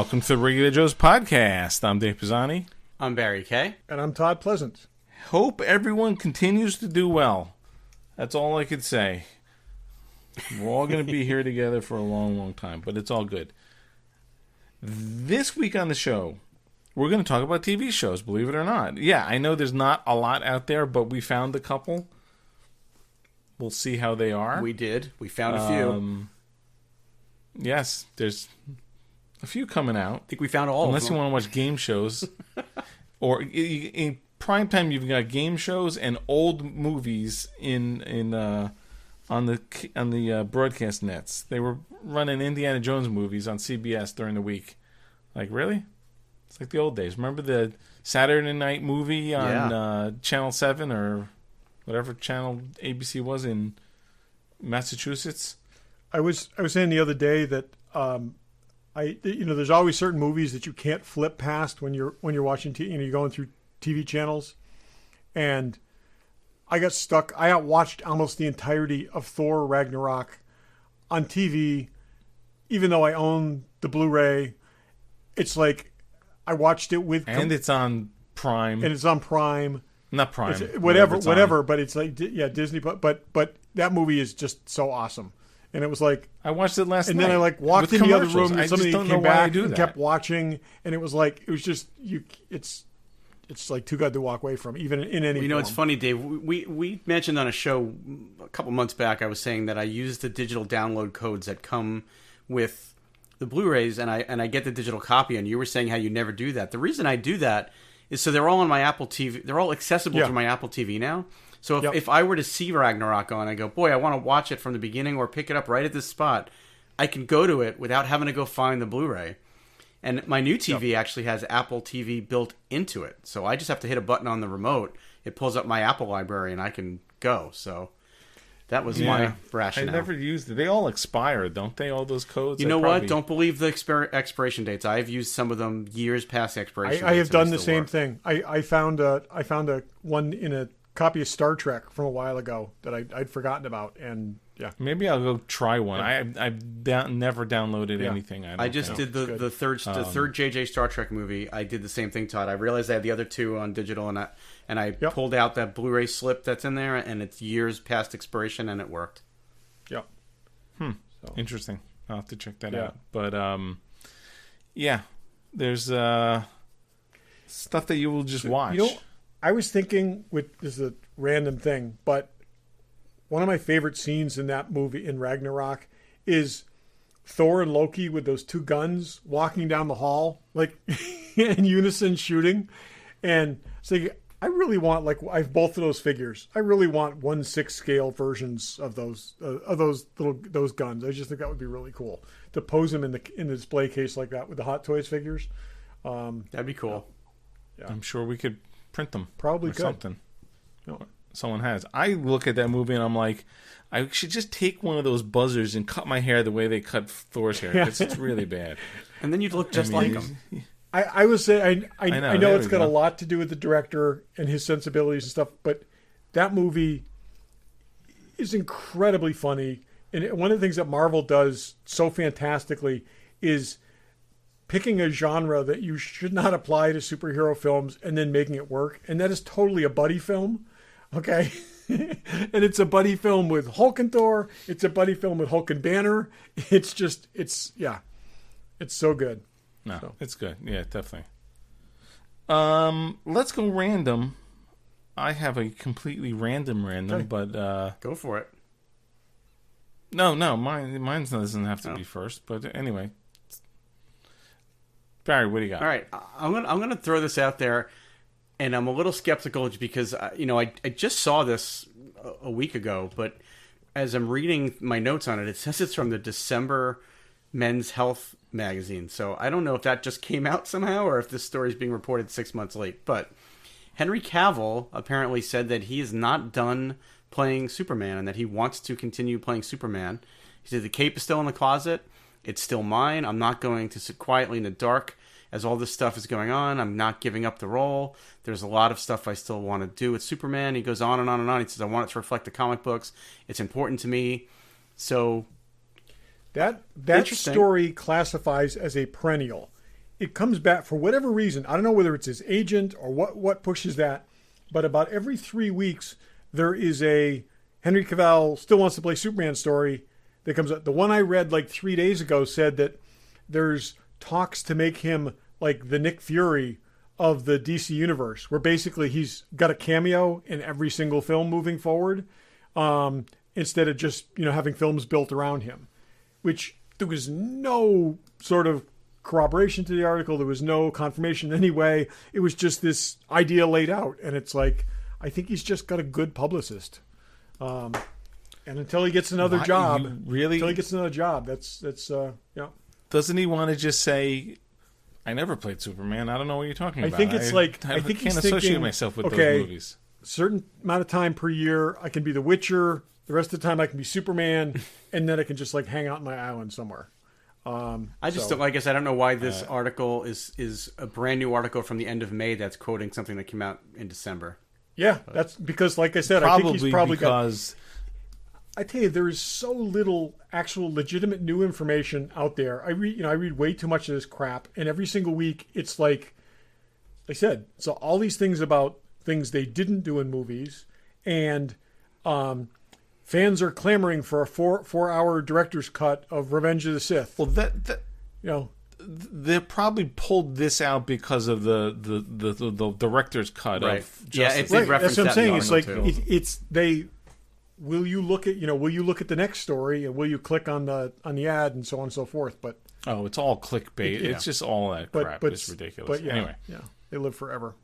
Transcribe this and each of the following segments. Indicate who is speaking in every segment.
Speaker 1: Welcome to the Regular Joe's podcast. I'm Dave Pisani.
Speaker 2: I'm Barry Kay.
Speaker 3: And I'm Todd Pleasant.
Speaker 1: Hope everyone continues to do well. That's all I could say. We're all going to be here together for a long, long time, but it's all good. This week on the show, we're going to talk about TV shows, believe it or not. Yeah, I know there's not a lot out there, but we found a couple. We'll see how they are.
Speaker 2: We did. We found a few.
Speaker 1: Yes, there's a few coming out.
Speaker 2: I think we found all of them.
Speaker 1: Unless you want to watch game shows. Or in prime time, you've got game shows and old movies on the broadcast nets. They were running Indiana Jones movies on CBS during the week. Like, really? It's like the old days. Remember the Saturday night movie on Channel 7 or whatever channel ABC was in Massachusetts?
Speaker 3: I was saying the other day that there's always certain movies that you can't flip past when you're watching you're going through TV channels, and I got stuck. I watched almost the entirety of Thor Ragnarok on TV, even though I own the Blu-ray. It's like I watched it with
Speaker 1: it's on Prime.
Speaker 3: And it's on Prime.
Speaker 1: Not Prime.
Speaker 3: Whatever. But it's like Disney. But that movie is just so awesome. And it was like
Speaker 1: I watched it last night.
Speaker 3: And then I walked in the other room and somebody came back and kept watching, and it was just it's like too good to walk away from, even in any form.
Speaker 2: It's funny, Dave. We mentioned on a show a couple months back, I was saying that I use the digital download codes that come with the Blu-rays, and I get the digital copy, and you were saying how you never do that. The reason I do that is so they're all on my Apple TV. They're all accessible through my Apple TV now. So if I were to see Ragnarok on, I go, boy, I want to watch it from the beginning or pick it up right at this spot, I can go to it without having to go find the Blu-ray. And my new TV actually has Apple TV built into it. So I just have to hit a button on the remote. It pulls up my Apple library and I can go. So that was my rationale.
Speaker 1: I never used it. They all expire, don't they, all those codes?
Speaker 2: You know what? Don't believe the expiration dates. I've used some of them years past expiration dates.
Speaker 3: I have done the same thing. I found a one in a copy of Star Trek from a while ago that I'd forgotten about, and
Speaker 1: maybe I'll go try one. I've never downloaded anything.
Speaker 2: I just did the third JJ Star Trek movie. I did the same thing, Todd. I realized I had the other two on digital, and I pulled out that Blu-ray slip that's in there, and it's years past expiration, and it worked.
Speaker 3: Yep.
Speaker 1: So. Interesting. I'll have to check that out. But there's stuff that you will just watch.
Speaker 3: I was thinking, this is a random thing, but one of my favorite scenes in that movie, in Ragnarok, is Thor and Loki with those two guns walking down the hall, like in unison shooting. And so I really want, I have both of those figures. I really want 1/6 scale versions of those guns. I just think that would be really cool to pose them in the display case like that with the Hot Toys figures.
Speaker 2: That'd be cool.
Speaker 1: Yeah. I'm sure we could print them.
Speaker 3: Probably
Speaker 1: or
Speaker 3: could.
Speaker 1: Something. Someone has. I look at that movie and I'm like, I should just take one of those buzzers and cut my hair the way they cut Thor's hair, because it's really bad.
Speaker 2: And then you'd look just like him.
Speaker 3: I would say I know it's got a lot to do with the director and his sensibilities and stuff, but that movie is incredibly funny. And one of the things that Marvel does so fantastically is picking a genre that you should not apply to superhero films and then making it work. And that is totally a buddy film. Okay. And it's a buddy film with Hulk and Thor. It's a buddy film with Hulk and Banner. It's so good.
Speaker 1: No, it's good. Yeah, definitely. Let's go random. I have a completely random,
Speaker 3: okay.
Speaker 1: But
Speaker 2: go for it.
Speaker 1: No, mine doesn't have to be first. But anyway, Barry, what do you got?
Speaker 2: All right, I'm gonna throw this out there, and I'm a little skeptical because I just saw this a week ago, but as I'm reading my notes on it, it says it's from the December Men's Health magazine. So I don't know if that just came out somehow or if this story is being reported 6 months late. But Henry Cavill apparently said that he is not done playing Superman and that he wants to continue playing Superman. He said the cape is still in the closet. It's still mine. I'm not going to sit quietly in the dark as all this stuff is going on. I'm not giving up the role. There's a lot of stuff I still want to do with Superman. He goes on and on and on. He says, I want it to reflect the comic books. It's important to me. So
Speaker 3: that story classifies as a perennial. it comes back for whatever reason. I don't know whether it's his agent or what pushes that, but about every 3 weeks there is a Henry Cavill still wants to play Superman story that comes up. The one I read like 3 days ago said that there's talks to make him like the Nick Fury of the DC universe, where basically he's got a cameo in every single film moving forward, instead of just having films built around him. Which there was no sort of corroboration to the article. There was no confirmation anyway. It was just this idea laid out, and it's like I think he's just got a good publicist. And until he gets another job, until he gets another job, that's yeah.
Speaker 1: Doesn't he want to just say, "I never played Superman. I don't know what you're talking about."
Speaker 3: I think it's I think
Speaker 1: can't
Speaker 3: he's
Speaker 1: associate
Speaker 3: thinking,
Speaker 1: myself with
Speaker 3: okay,
Speaker 1: those movies.
Speaker 3: Certain amount of time per year, I can be The Witcher. The rest of the time, I can be Superman, and then I can just like hang out on my island somewhere.
Speaker 2: I just don't, like I said, I don't know why this article is a brand new article from the end of May that's quoting something that came out in December.
Speaker 3: Yeah, that's because, like I said, I think he's probably because. I tell you, there is so little actual legitimate new information out there. I read way too much of this crap, and every single week it's like I said, so all these things about things they didn't do in movies, and fans are clamoring for a four-hour director's cut of Revenge of the Sith.
Speaker 1: Well, they probably pulled this out because of the director's cut of Justice.
Speaker 2: Right.
Speaker 3: That's what I'm saying. It's like
Speaker 2: too.
Speaker 3: Will you look at the next story, and will you click on the ad and so on and so forth? But
Speaker 1: it's all clickbait. It's just all that crap. It's ridiculous.
Speaker 3: But
Speaker 1: anyway,
Speaker 3: they live forever.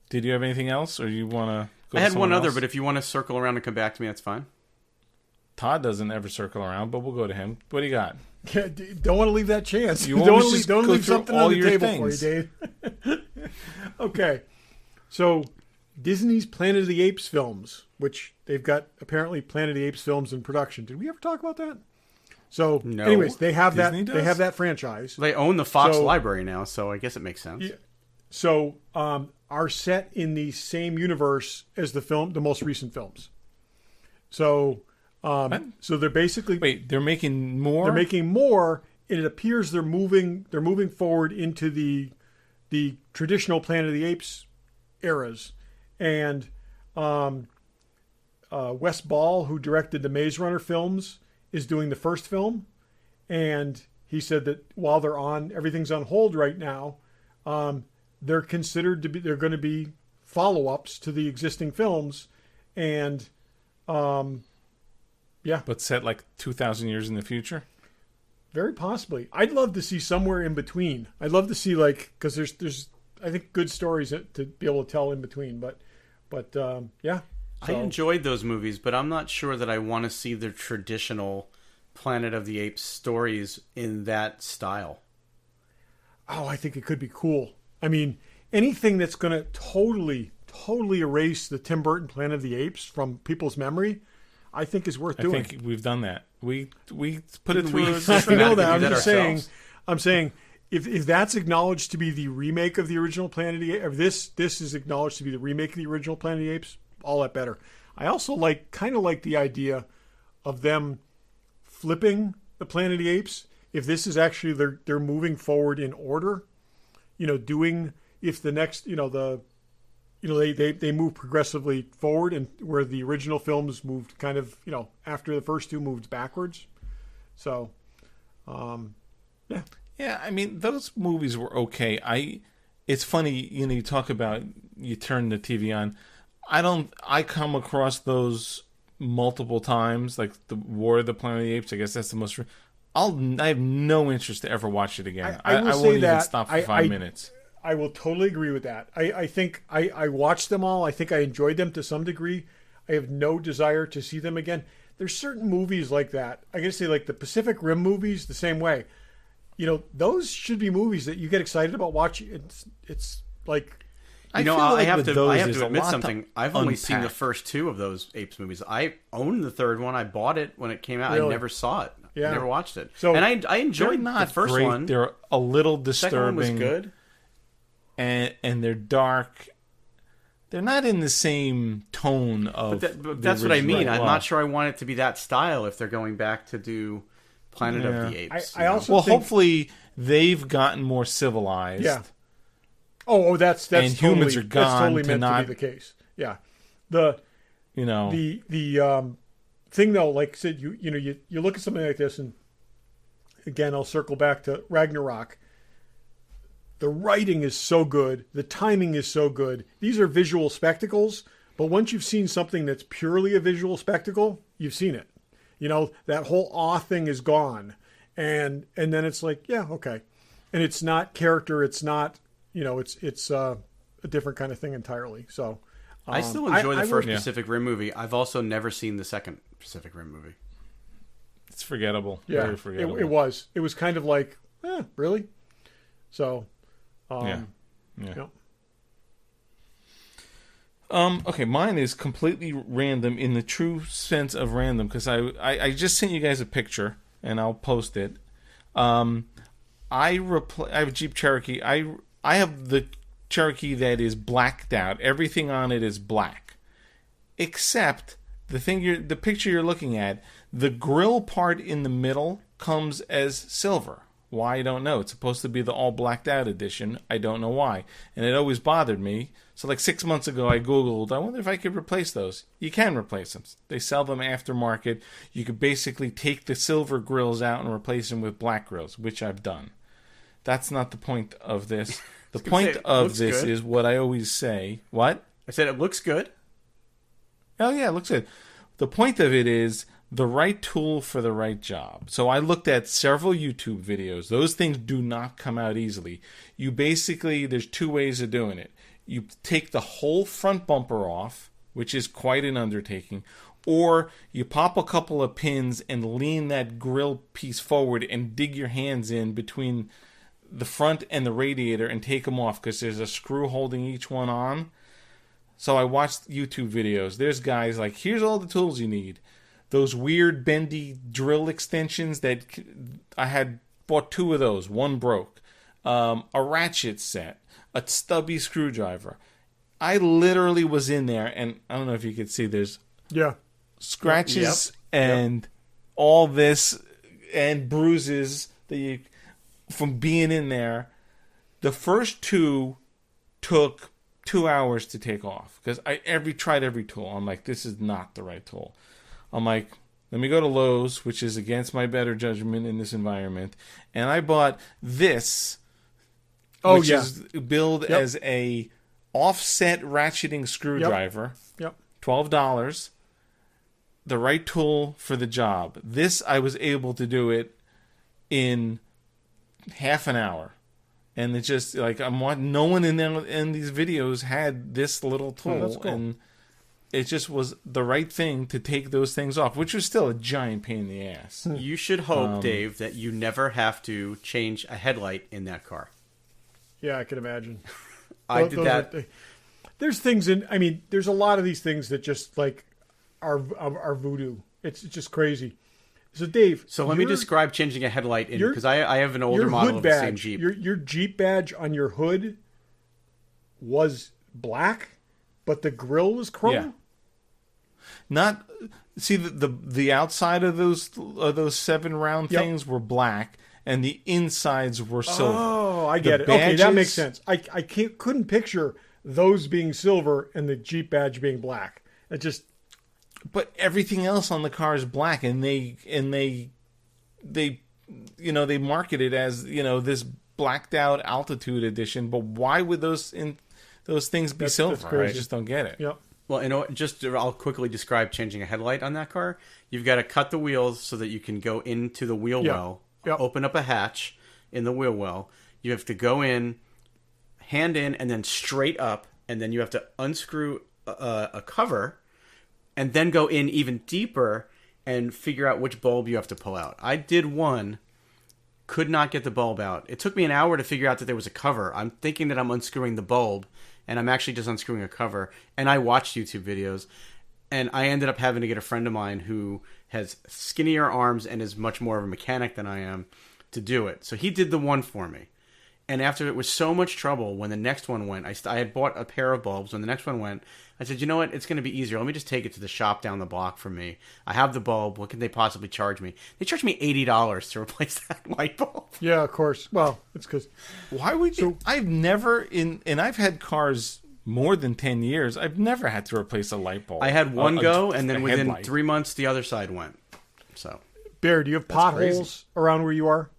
Speaker 1: Did you have anything else, or you want to?
Speaker 2: I had one other, but if you want to circle around and come back to me, that's fine.
Speaker 1: Todd doesn't ever circle around, but we'll go to him. What do you got?
Speaker 3: Yeah, don't want to leave that chance.
Speaker 1: You
Speaker 3: don't leave something on the table
Speaker 1: things.
Speaker 3: for you, Dave. Okay, so Disney's Planet of the Apes films, which they've got apparently Planet of the Apes films in production. Did we ever talk about that? So,
Speaker 2: no.
Speaker 3: Anyways, they have
Speaker 1: Disney
Speaker 3: that.
Speaker 1: does?
Speaker 3: They have that franchise.
Speaker 2: They own the Fox library now, so I guess it makes sense.
Speaker 3: Yeah. So, are set in the same universe as the most recent films. So, so they're basically
Speaker 1: they're making more.
Speaker 3: They're making more, and it appears they're moving forward into the traditional Planet of the Apes eras, and Wes Ball, who directed the Maze Runner films, is doing the first film, and he said that while everything's on hold right now, they're going to be follow-ups to the existing films, and
Speaker 1: but set like 2,000 years in the future.
Speaker 3: Very possibly. I'd love to see somewhere in between. I'd love to see because there's I think good stories to be able to tell in between, but yeah.
Speaker 2: I enjoyed those movies, but I'm not sure that I want to see the traditional Planet of the Apes stories in that style.
Speaker 3: Oh, I think it could be cool. I mean, anything that's going to totally erase the Tim Burton Planet of the Apes from people's memory, I think is worth doing.
Speaker 1: I think we've done that. We put it through.
Speaker 3: I know that. I'm just saying. I'm saying if that's acknowledged to be the remake of the original Planet of the Apes, if this is acknowledged to be the remake of the original Planet of the Apes, all that better. I also kind of like the idea of them flipping the Planet of the Apes. If this is actually they're moving forward in order, doing if the next they move progressively forward, and where the original films moved kind of after the first two moved backwards. So, yeah.
Speaker 1: Yeah, I mean those movies were okay. It's funny, you talk about you turn the TV on. I come across those multiple times, like the War of the Planet of the Apes. I guess that's the most. I have no interest to ever watch it again. I won't even stop for 5 minutes.
Speaker 3: I will totally agree with that. I think I watched them all. I think I enjoyed them to some degree. I have no desire to see them again. There's certain movies like that. I gotta say, like the Pacific Rim movies, the same way. Those should be movies that you get excited about watching. It's like.
Speaker 2: I have to admit something. I've only seen the first two of those Apes movies. I owned the third one. I bought it when it came out. Really? I never saw it.
Speaker 3: Yeah.
Speaker 2: I never watched it.
Speaker 3: So,
Speaker 2: and I enjoyed the first
Speaker 1: great.
Speaker 2: one.
Speaker 1: They're a little disturbing.
Speaker 2: The second one was good.
Speaker 1: And they're dark. They're not in the same tone of.
Speaker 2: But that's what I mean. I'm not sure I want it to be that style if they're going back to do Planet of the Apes.
Speaker 3: I also think,
Speaker 1: hopefully they've gotten more civilized.
Speaker 3: Yeah. Oh, that's
Speaker 1: and
Speaker 3: totally,
Speaker 1: humans are gone
Speaker 3: that's totally
Speaker 1: to
Speaker 3: meant
Speaker 1: not,
Speaker 3: to be the case. Yeah. The thing though, like I said, you look at something like this, and again, I'll circle back to Ragnarok. The writing is so good, the timing is so good. These are visual spectacles, but once you've seen something that's purely a visual spectacle, you've seen it. That whole awe thing is gone, and then it's like, yeah, okay, and it's not character, it's not, it's a different kind of thing entirely. So.
Speaker 2: I still enjoy the first Pacific Rim movie. I've also never seen the second Pacific Rim movie.
Speaker 1: It's forgettable.
Speaker 3: Yeah,
Speaker 1: very forgettable.
Speaker 3: It was. It was kind of like, really? So,
Speaker 1: yeah. Okay, mine is completely random in the true sense of random, because I just sent you guys a picture, and I'll post it. I have a Jeep Cherokee. I have the Cherokee that is blacked out. Everything on it is black, except the picture you're looking at. The grill part in the middle comes as silver. Why, I don't know. It's supposed to be the all blacked out edition. I don't know why, and it always bothered me. So like 6 months ago, I Googled, I wonder if I could replace those. You can replace them. They sell them aftermarket. You could basically take the silver grills out and replace them with black grills, which I've done. That's not the point of this. The point of this is what I always say. What?
Speaker 2: I said it looks good.
Speaker 1: Oh, yeah, it looks good. The point of it is the right tool for the right job. So I looked at several YouTube videos. Those things do not come out easily. There's two ways of doing it. You take the whole front bumper off, which is quite an undertaking, or you pop a couple of pins and lean that grill piece forward and dig your hands in between the front and the radiator and take them off, because there's a screw holding each one on. So I watched YouTube videos. There's guys like, here's all the tools you need. Those weird bendy drill extensions that I had bought 2 of those. One broke. A ratchet set. A stubby screwdriver. I literally was in there, and I don't know if you could see, there's scratches and all this and bruises that from being in there. The first 2 took 2 hours to take off, because I tried every tool. I'm like, this is not the right tool. I'm like, let me go to Lowe's, which is against my better judgment in this environment, and I bought this, which is billed as a offset ratcheting screwdriver.
Speaker 3: Yep.
Speaker 1: $12. The right tool for the job. This, I was able to do it in half an hour. And it's just like, no one in these videos had this little tool.
Speaker 3: Oh, that's cool.
Speaker 1: And it just was the right thing to take those things off, which was still a giant pain in the ass.
Speaker 2: You should hope, Dave, that you never have to change a headlight in that car.
Speaker 3: Yeah, I can imagine.
Speaker 2: I did that.
Speaker 3: There's things there's a lot of these things that just like are voodoo. It's just crazy. So Dave,
Speaker 2: let me describe changing a headlight in, because I have an older model of the same Jeep.
Speaker 3: Your Jeep badge on your hood was black, but the grill was chrome.
Speaker 1: Yeah. Not see the outside of those 7 round things were black, and the insides were silver.
Speaker 3: Oh, I get it. Okay, that makes sense. I couldn't picture those being silver and the Jeep badge being black. It just.
Speaker 1: But everything else on the car is black, and they market it as, this blacked out altitude edition. But why would those things be silver? I just don't get it.
Speaker 3: Yep.
Speaker 2: Well, I'll quickly describe changing a headlight on that car. You've got to cut the wheels so that you can go into the wheel well, open up a hatch in the wheel well. You have to go in, hand in, and then straight up, and then you have to unscrew a cover, and then go in even deeper and figure out which bulb you have to pull out. I did one, could not get the bulb out. It took me an hour to figure out that there was a cover. I'm thinking that I'm unscrewing the bulb, and I'm actually just unscrewing a cover. And I watched YouTube videos, and I ended up having to get a friend of mine who has skinnier arms and is much more of a mechanic than I am to do it. So he did the one for me. And after it was so much trouble, when the next one went, I had bought a pair of bulbs. When the next one went, I said, you know what? It's going to be easier. Let me just take it to the shop down the block from me. I have the bulb. What can they possibly charge me? They charged me $80 to replace that light bulb.
Speaker 3: Yeah, of course. Well, it's because...
Speaker 1: Why would you... I've never... And I've had cars more than 10 years. I've never had to replace a light bulb.
Speaker 2: I had one go, and then within
Speaker 1: headlight.
Speaker 2: 3 months, the other side went. So,
Speaker 3: Bear, do you have potholes around where you are?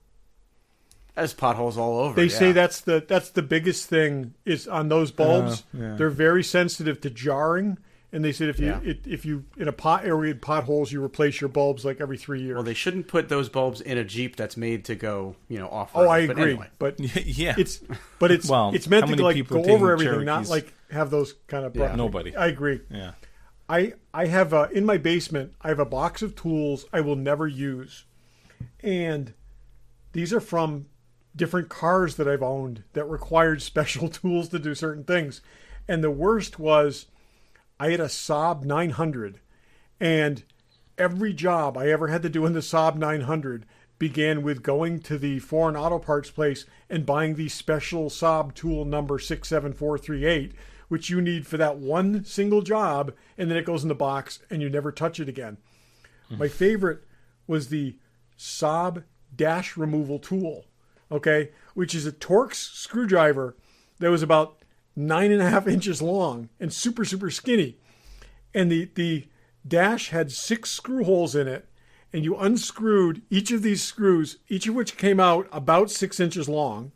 Speaker 2: there's potholes all over.
Speaker 3: They say that's the biggest thing is on those bulbs. They're very sensitive to jarring, and they said if you in a pot area with potholes, you replace your bulbs like every 3 years.
Speaker 2: Well, they shouldn't put those bulbs in a Jeep that's made to go, off.
Speaker 3: Oh, I agree,
Speaker 2: anyway.
Speaker 3: but
Speaker 1: yeah,
Speaker 3: it's
Speaker 1: well,
Speaker 3: meant
Speaker 1: how
Speaker 3: to
Speaker 1: many people
Speaker 3: go
Speaker 1: taking
Speaker 3: over everything,
Speaker 1: Cherokees?
Speaker 3: not like have those kind of.
Speaker 1: Nobody.
Speaker 3: I agree.
Speaker 1: Yeah.
Speaker 3: I have in my basement. I have a box of tools I will never use, and these are from different cars that I've owned that required special tools to do certain things. And the worst was I had a Saab 900, and every job I ever had to do in the Saab 900 began with going to the foreign auto parts place and buying the special Saab tool number 67438, which you need for that one single job, and then it goes in the box and you never touch it again. My favorite was the Saab dash removal tool, okay, which is a Torx screwdriver that was about 9.5 inches long and super, super skinny. And the dash had 6 screw holes in it, and you unscrewed each of these screws, each of which came out about 6 inches long,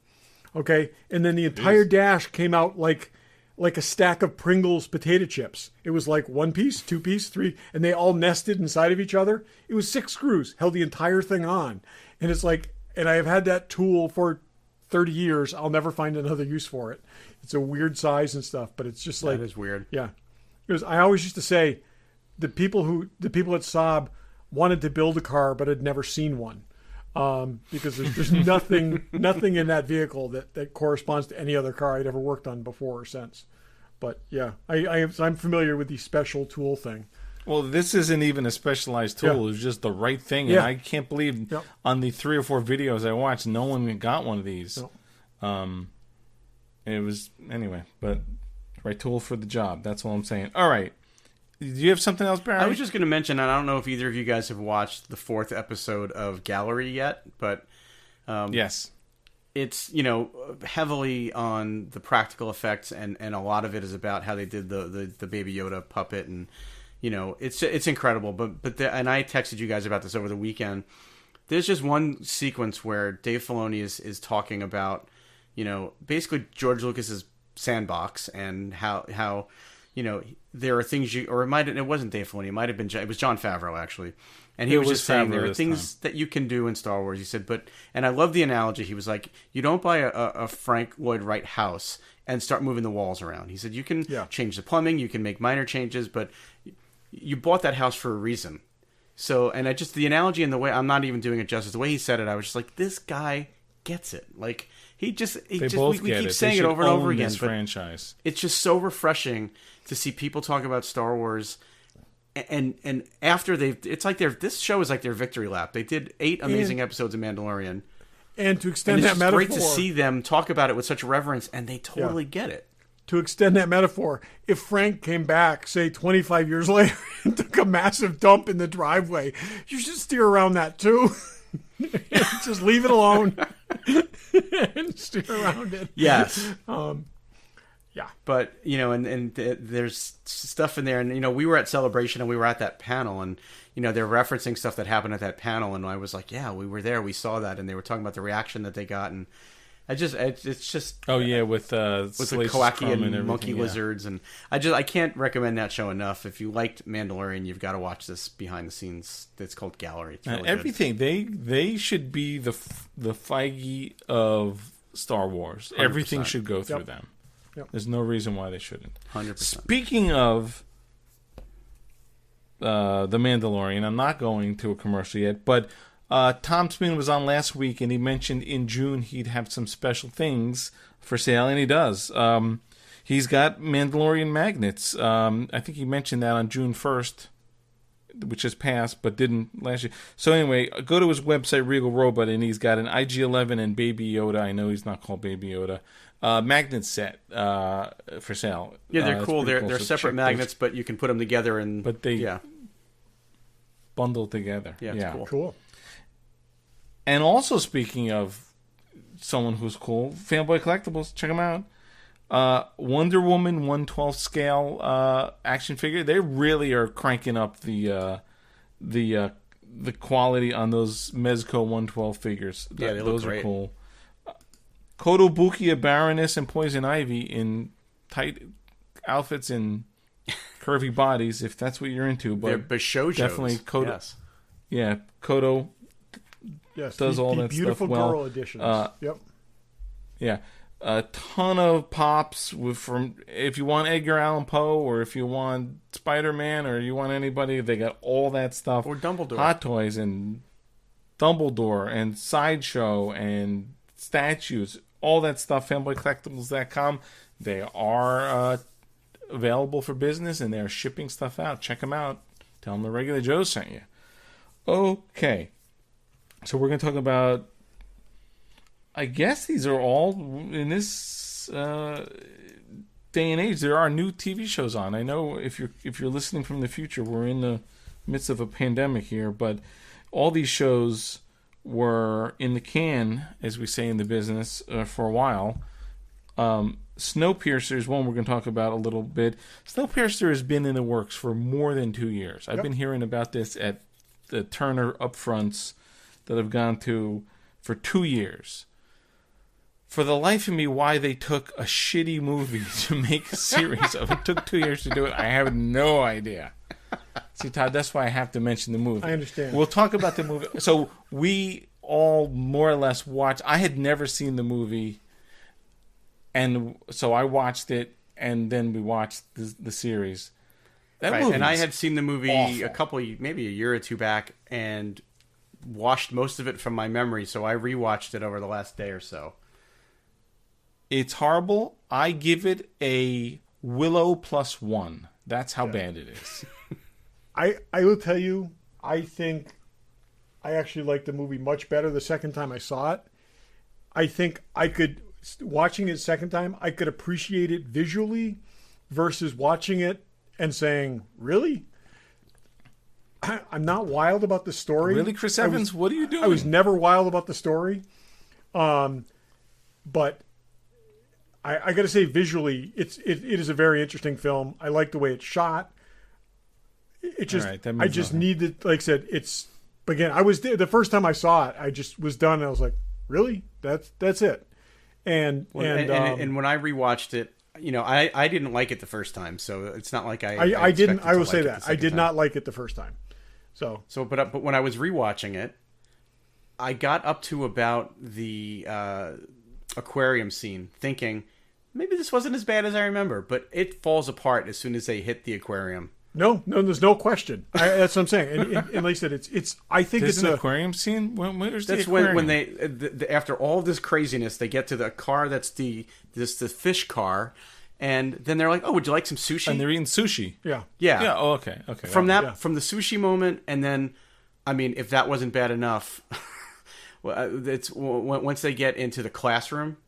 Speaker 3: okay, and then the entire dash came out like a stack of Pringles potato chips. It was like 1 piece, 2 piece, 3, and they all nested inside of each other. It was 6 screws, held the entire thing on. And it's like, and I have had that tool for 30 years. I'll never find another use for it. It's a weird size and stuff, but it's just like...
Speaker 2: That is weird.
Speaker 3: Yeah. I always used to say the people at Saab wanted to build a car but had never seen one. Because there's nothing in that vehicle that corresponds to any other car I'd ever worked on before or since. But yeah, I'm familiar with the special tool thing.
Speaker 1: Well, this isn't even a specialized tool.
Speaker 3: Yeah.
Speaker 1: It's just the right thing.
Speaker 3: Yeah.
Speaker 1: And I can't believe on the 3 or 4 videos I watched, no one got one of these.
Speaker 3: No.
Speaker 1: It was, anyway, but right tool for the job. That's all I'm saying. All right. Do you have something else, Barry?
Speaker 2: I was just going to mention, and I don't know if either of you guys have watched the 4th episode of Gallery yet, but
Speaker 1: yes,
Speaker 2: it's heavily on the practical effects, and a lot of it is about how they did the Baby Yoda puppet, and it's incredible. But and I texted you guys about this over the weekend. There's just one sequence where Dave Filoni is talking about basically George Lucas's sandbox and how there are things it wasn't Dave Filoni, it was Jon Favreau actually, and he was just saying there are things that you can do in Star Wars. He said, and I love the analogy. He was like, you don't buy a Frank Lloyd Wright house and start moving the walls around. He said you can change the plumbing, you can make minor changes, but you bought that house for a reason. So, and the analogy and the way, I'm not even doing it justice, the way he said it, I was just like, this guy gets it. Like we keep saying it over and over again.
Speaker 1: This franchise.
Speaker 2: It's just so refreshing to see people talk about Star Wars, and after it's like this show is like their victory lap. They did 8 amazing episodes of Mandalorian,
Speaker 3: and to extend
Speaker 2: and
Speaker 3: that
Speaker 2: it's
Speaker 3: metaphor,
Speaker 2: great to see them talk about it with such reverence, and they totally get it.
Speaker 3: To extend that metaphor, if Frank came back, say 25 years later, and took a massive dump in the driveway, you should steer around that too. Just leave it alone and steer around it.
Speaker 2: Yes.
Speaker 3: Yeah.
Speaker 2: But, and there's stuff in there. And, we were at Celebration and we were at that panel. And, they're referencing stuff that happened at that panel. And I was like, yeah, we were there. We saw that. And they were talking about the reaction that they got. And it's just...
Speaker 1: Oh, yeah, with the
Speaker 2: Kowakian and monkey lizards. And I can't recommend that show enough. If you liked Mandalorian, you've got to watch this behind the scenes. It's called Gallery. It's really
Speaker 1: everything.
Speaker 2: Good.
Speaker 1: They should be the Feige of Star Wars. 100%. Everything should go through them.
Speaker 3: Yep.
Speaker 1: There's no reason why they shouldn't.
Speaker 2: 100%.
Speaker 1: Speaking of The Mandalorian, I'm not going to a commercial yet, but Tom Spin was on last week, and he mentioned in June he'd have some special things for sale, and he does. He's got Mandalorian magnets. I think he mentioned that on June 1st. which has passed but didn't last year. So anyway, go to his website, Regal Robot, and he's got an IG-11 and Baby Yoda. I know he's not called Baby Yoda. Magnet set for sale.
Speaker 2: Yeah, they're cool. They're
Speaker 1: So
Speaker 2: separate
Speaker 1: check
Speaker 2: magnets, but you can put them together and
Speaker 1: But they
Speaker 2: yeah,
Speaker 1: bundle together.
Speaker 2: yeah, it's cool.
Speaker 3: Cool.
Speaker 1: And also, speaking of someone who's cool, Fanboy Collectibles, check them out. Wonder Woman 1/12 scale action figure. They really are cranking up the quality on those Mezco 1/12 figures.
Speaker 2: Yeah, they look
Speaker 1: those
Speaker 2: great.
Speaker 1: are cool. Kotobuki, a Baroness, and Poison Ivy in tight outfits and curvy bodies, if that's what you're into. But
Speaker 2: They're bishojos.
Speaker 1: definitely Koto.
Speaker 2: Yes.
Speaker 1: Yeah, Koto.
Speaker 3: Yes,
Speaker 1: Does all that
Speaker 3: beautiful
Speaker 1: stuff well.
Speaker 3: girl editions. Yep.
Speaker 1: Yeah, a ton of pops from if you want Edgar Allan Poe or if you want Spider-Man or you want anybody, they got all that stuff.
Speaker 2: Or Dumbledore.
Speaker 1: Hot Toys and Dumbledore and Sideshow and statues, all that stuff. FanboyCollectibles.com. They are available for business and they're shipping stuff out. Check them out. Tell them the Regular Joe sent you. Okay. So we're going to talk about, I guess these are all in this day and age. There are new TV shows on. I know if you're listening from the future, we're in the midst of a pandemic here, but all these shows were in the can, as we say in the business, for a while. Snowpiercer is one we're going to talk about a little bit. Snowpiercer has been in the works for more than 2 years. I've been hearing about this at the Turner upfronts that I've gone to for 2 years. For the life of me, why they took a shitty movie to make a series of it took 2 years to do it, I have no idea. See, Todd, that's why I have to mention the movie.
Speaker 3: I understand.
Speaker 1: We'll talk about the movie. So we all more or less watched. I had never seen the movie, and so I watched it, and then we watched the series. That
Speaker 2: Right.
Speaker 1: movie,
Speaker 2: And I had seen the movie
Speaker 1: awful.
Speaker 2: maybe a year or two back, and washed most of it from my memory. So I rewatched it over the last day or so.
Speaker 1: It's horrible. I give it a Willow +1. That's how bad it is.
Speaker 3: I will tell you, I think I actually liked the movie much better the second time I saw it. I think watching it second time, I could appreciate it visually versus watching it and saying, really? I'm not wild about the story.
Speaker 1: Really, Chris Evans? What are you doing?
Speaker 3: I was never wild about the story. But I got to say, visually, it is a very interesting film. I like the way it's shot. It just,
Speaker 1: All right, that
Speaker 3: I
Speaker 1: means
Speaker 3: just
Speaker 1: nothing.
Speaker 3: needed, like I said, it's, again, I was there the first time I saw it. I just was done. And I was like, really? That's it. And
Speaker 2: when I rewatched it, I didn't like it the first time, so it's not like
Speaker 3: I didn't.
Speaker 2: expected
Speaker 3: I
Speaker 2: to
Speaker 3: will
Speaker 2: like
Speaker 3: say
Speaker 2: it the
Speaker 3: that I
Speaker 2: second
Speaker 3: did
Speaker 2: time.
Speaker 3: not like it the first time.
Speaker 2: But when I was rewatching it, I got up to about the aquarium scene, thinking maybe this wasn't as bad as I remember. But it falls apart as soon as they hit the aquarium.
Speaker 3: No, there's no question. That's what I'm saying. And like I said, it's. I think
Speaker 1: There's
Speaker 3: it's
Speaker 1: an
Speaker 3: a.
Speaker 1: aquarium scene. Where's the
Speaker 2: That's
Speaker 1: aquarium?
Speaker 2: when they after all this craziness, they get to the car that's the fish car, and then they're like, "Oh, would you like some sushi?"
Speaker 1: and they're eating sushi.
Speaker 3: Yeah.
Speaker 2: yeah.
Speaker 1: Yeah. Oh, okay. Okay.
Speaker 2: From
Speaker 1: that.
Speaker 2: that, from the sushi moment, and then, I mean, if that wasn't bad enough, it's once they get into the classroom.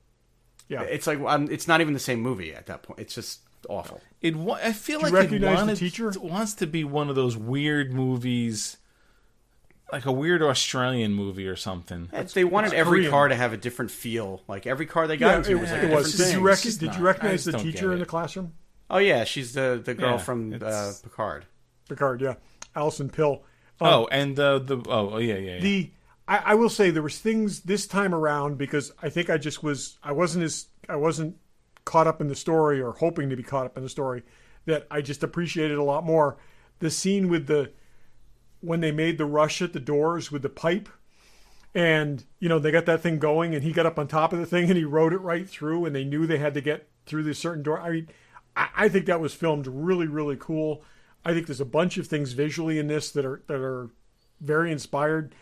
Speaker 3: Yeah.
Speaker 2: It's like it's not even the same movie at that point. It's just awful.
Speaker 1: I feel
Speaker 3: Do you
Speaker 1: like
Speaker 3: recognize the teacher?
Speaker 1: It wants to be one of those weird movies, like a weird Australian movie or something.
Speaker 2: They wanted every
Speaker 3: Korean.
Speaker 2: car to have a different feel. Like every car they got into was like a
Speaker 3: it was.
Speaker 2: different
Speaker 3: Did
Speaker 2: thing.
Speaker 3: you
Speaker 1: It's
Speaker 3: recognize
Speaker 1: not. I
Speaker 3: the
Speaker 1: just don't
Speaker 3: teacher
Speaker 1: get
Speaker 3: in the
Speaker 1: it.
Speaker 3: classroom?
Speaker 2: Oh yeah, she's the girl
Speaker 1: Yeah,
Speaker 2: from
Speaker 1: it's-
Speaker 2: Picard.
Speaker 3: Picard, yeah, Alison Pill.
Speaker 1: And yeah.
Speaker 3: I will say there was things this time around because I think I wasn't caught up in the story or hoping to be caught up in the story that I just appreciated a lot more. The scene with when they made the rush at the doors with the pipe and, they got that thing going and he got up on top of the thing and he rode it right through and they knew they had to get through this certain door. I mean, I think that was filmed really, really cool. I think there's a bunch of things visually in this that are very inspired.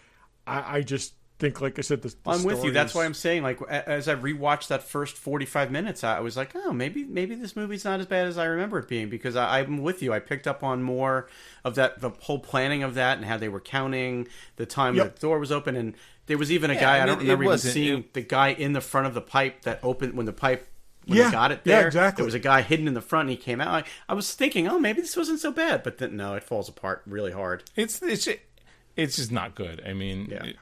Speaker 3: I just think, like I said, the
Speaker 2: I'm with you.
Speaker 3: story
Speaker 2: That's
Speaker 3: is-
Speaker 2: why I'm saying, like, as I rewatched that first 45 minutes, I was like, oh, maybe this movie's not as bad as I remember it being, because I'm with you. I picked up on more of that, the whole planning of that, and how they were counting the time
Speaker 3: Yep.
Speaker 2: the door was open, and there was even a
Speaker 1: Yeah,
Speaker 2: guy,
Speaker 1: I
Speaker 2: I don't
Speaker 1: mean,
Speaker 2: remember
Speaker 1: it
Speaker 2: even
Speaker 1: wasn't-
Speaker 2: seeing the guy in the front of the pipe that opened when
Speaker 3: Yeah,
Speaker 2: they got it
Speaker 3: yeah,
Speaker 2: there.
Speaker 3: exactly.
Speaker 2: There was a guy hidden in the front, and he came out. I was thinking, oh, maybe this wasn't so bad, but then no, it falls apart really hard.
Speaker 1: It's just not good. I mean,
Speaker 2: Yeah.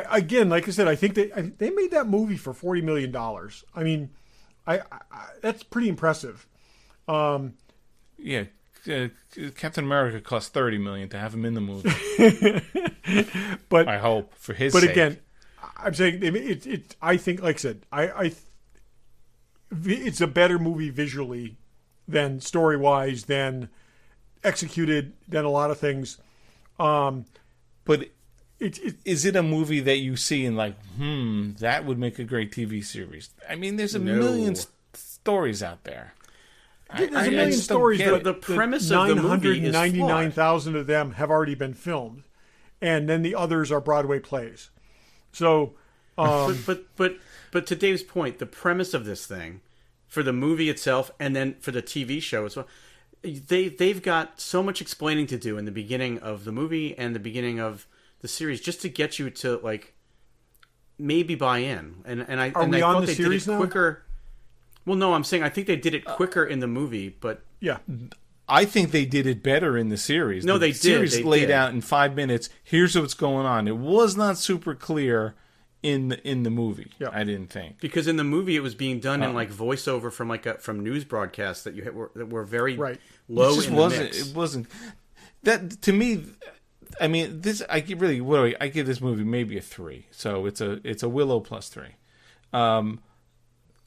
Speaker 3: Again, like I said, I think they made that movie for $40 million. I mean, I that's pretty impressive.
Speaker 1: yeah. Captain America cost $30 million to have him in the movie.
Speaker 3: But
Speaker 1: I hope for his
Speaker 3: But
Speaker 1: sake.
Speaker 3: again, I'm saying it. I think, like I said, it's a better movie visually than story wise, than executed, than a lot of things.
Speaker 1: But
Speaker 3: It
Speaker 1: is it a movie that you see and like, that would make a great TV series? I mean, there's a
Speaker 2: No.
Speaker 1: million stories out there.
Speaker 3: there's a
Speaker 1: I
Speaker 3: million
Speaker 1: just don't
Speaker 3: stories,
Speaker 1: get
Speaker 3: but
Speaker 1: it.
Speaker 2: The premise of the movie is
Speaker 3: 999,000 of them have already been filmed, and then the others are Broadway plays. So,
Speaker 2: But to Dave's point, the premise of this thing, for the movie itself, and then for the TV show as well, they've got so much explaining to do in the beginning of the movie and the beginning of the series, just to get you to like maybe buy in. And I
Speaker 3: Are
Speaker 2: and
Speaker 3: we
Speaker 2: I
Speaker 3: on
Speaker 2: thought
Speaker 3: the
Speaker 2: they
Speaker 3: series
Speaker 2: did it
Speaker 3: now?
Speaker 2: quicker. Well, no, I'm saying I think they did it quicker in the movie, but
Speaker 3: yeah,
Speaker 1: I think they did it better in the series.
Speaker 2: No,
Speaker 1: the
Speaker 2: they did.
Speaker 1: series
Speaker 2: They
Speaker 1: laid
Speaker 2: did.
Speaker 1: out in 5 minutes. Here's what's going on. It was not super clear in the movie.
Speaker 3: Yeah.
Speaker 1: I didn't think.
Speaker 2: because in the movie it was being done in like voiceover from news broadcasts that that were very
Speaker 3: Right.
Speaker 2: low
Speaker 1: It just
Speaker 2: in the
Speaker 1: wasn't.
Speaker 2: mix.
Speaker 1: It wasn't. That to me. I mean, this. I give really. What do I give this movie? Maybe a 3. So it's a Willow plus 3.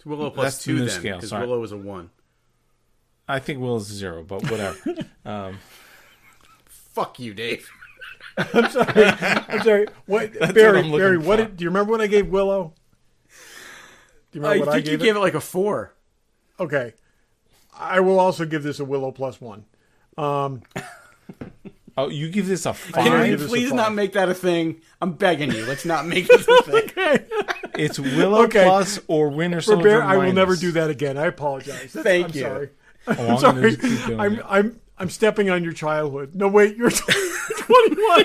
Speaker 2: Willow plus
Speaker 1: That's the
Speaker 2: 2
Speaker 1: new
Speaker 2: then,
Speaker 1: scale,
Speaker 2: because
Speaker 1: sorry.
Speaker 2: Willow was a 1.
Speaker 1: I think Willow's a 0, but whatever.
Speaker 2: Fuck you, Dave.
Speaker 3: I'm sorry. What,
Speaker 1: what
Speaker 3: Barry?
Speaker 1: I'm looking
Speaker 3: Barry, what
Speaker 1: for.
Speaker 3: do you remember what I gave Willow? Do you remember what I
Speaker 2: think you
Speaker 3: gave
Speaker 2: gave it like a 4.
Speaker 3: Okay, I will also give this a Willow plus 1.
Speaker 1: Oh, you give this a
Speaker 3: give
Speaker 2: Can
Speaker 1: five?
Speaker 2: we
Speaker 3: give this a
Speaker 2: please
Speaker 3: 5.
Speaker 2: not make that a thing? I'm begging you. Let's not make this a thing.
Speaker 3: Okay.
Speaker 1: It's Willow
Speaker 3: Okay.
Speaker 1: plus or Winter
Speaker 3: For
Speaker 1: Soldier
Speaker 3: Bear, I will
Speaker 1: minus.
Speaker 3: never do that again. I apologize.
Speaker 2: Thank
Speaker 3: I'm
Speaker 2: you.
Speaker 3: Sorry.
Speaker 1: Oh, I'm
Speaker 3: I'm
Speaker 1: gonna
Speaker 3: sorry.
Speaker 1: just keep doing it.
Speaker 3: I'm stepping on your childhood. No, wait, you're 21.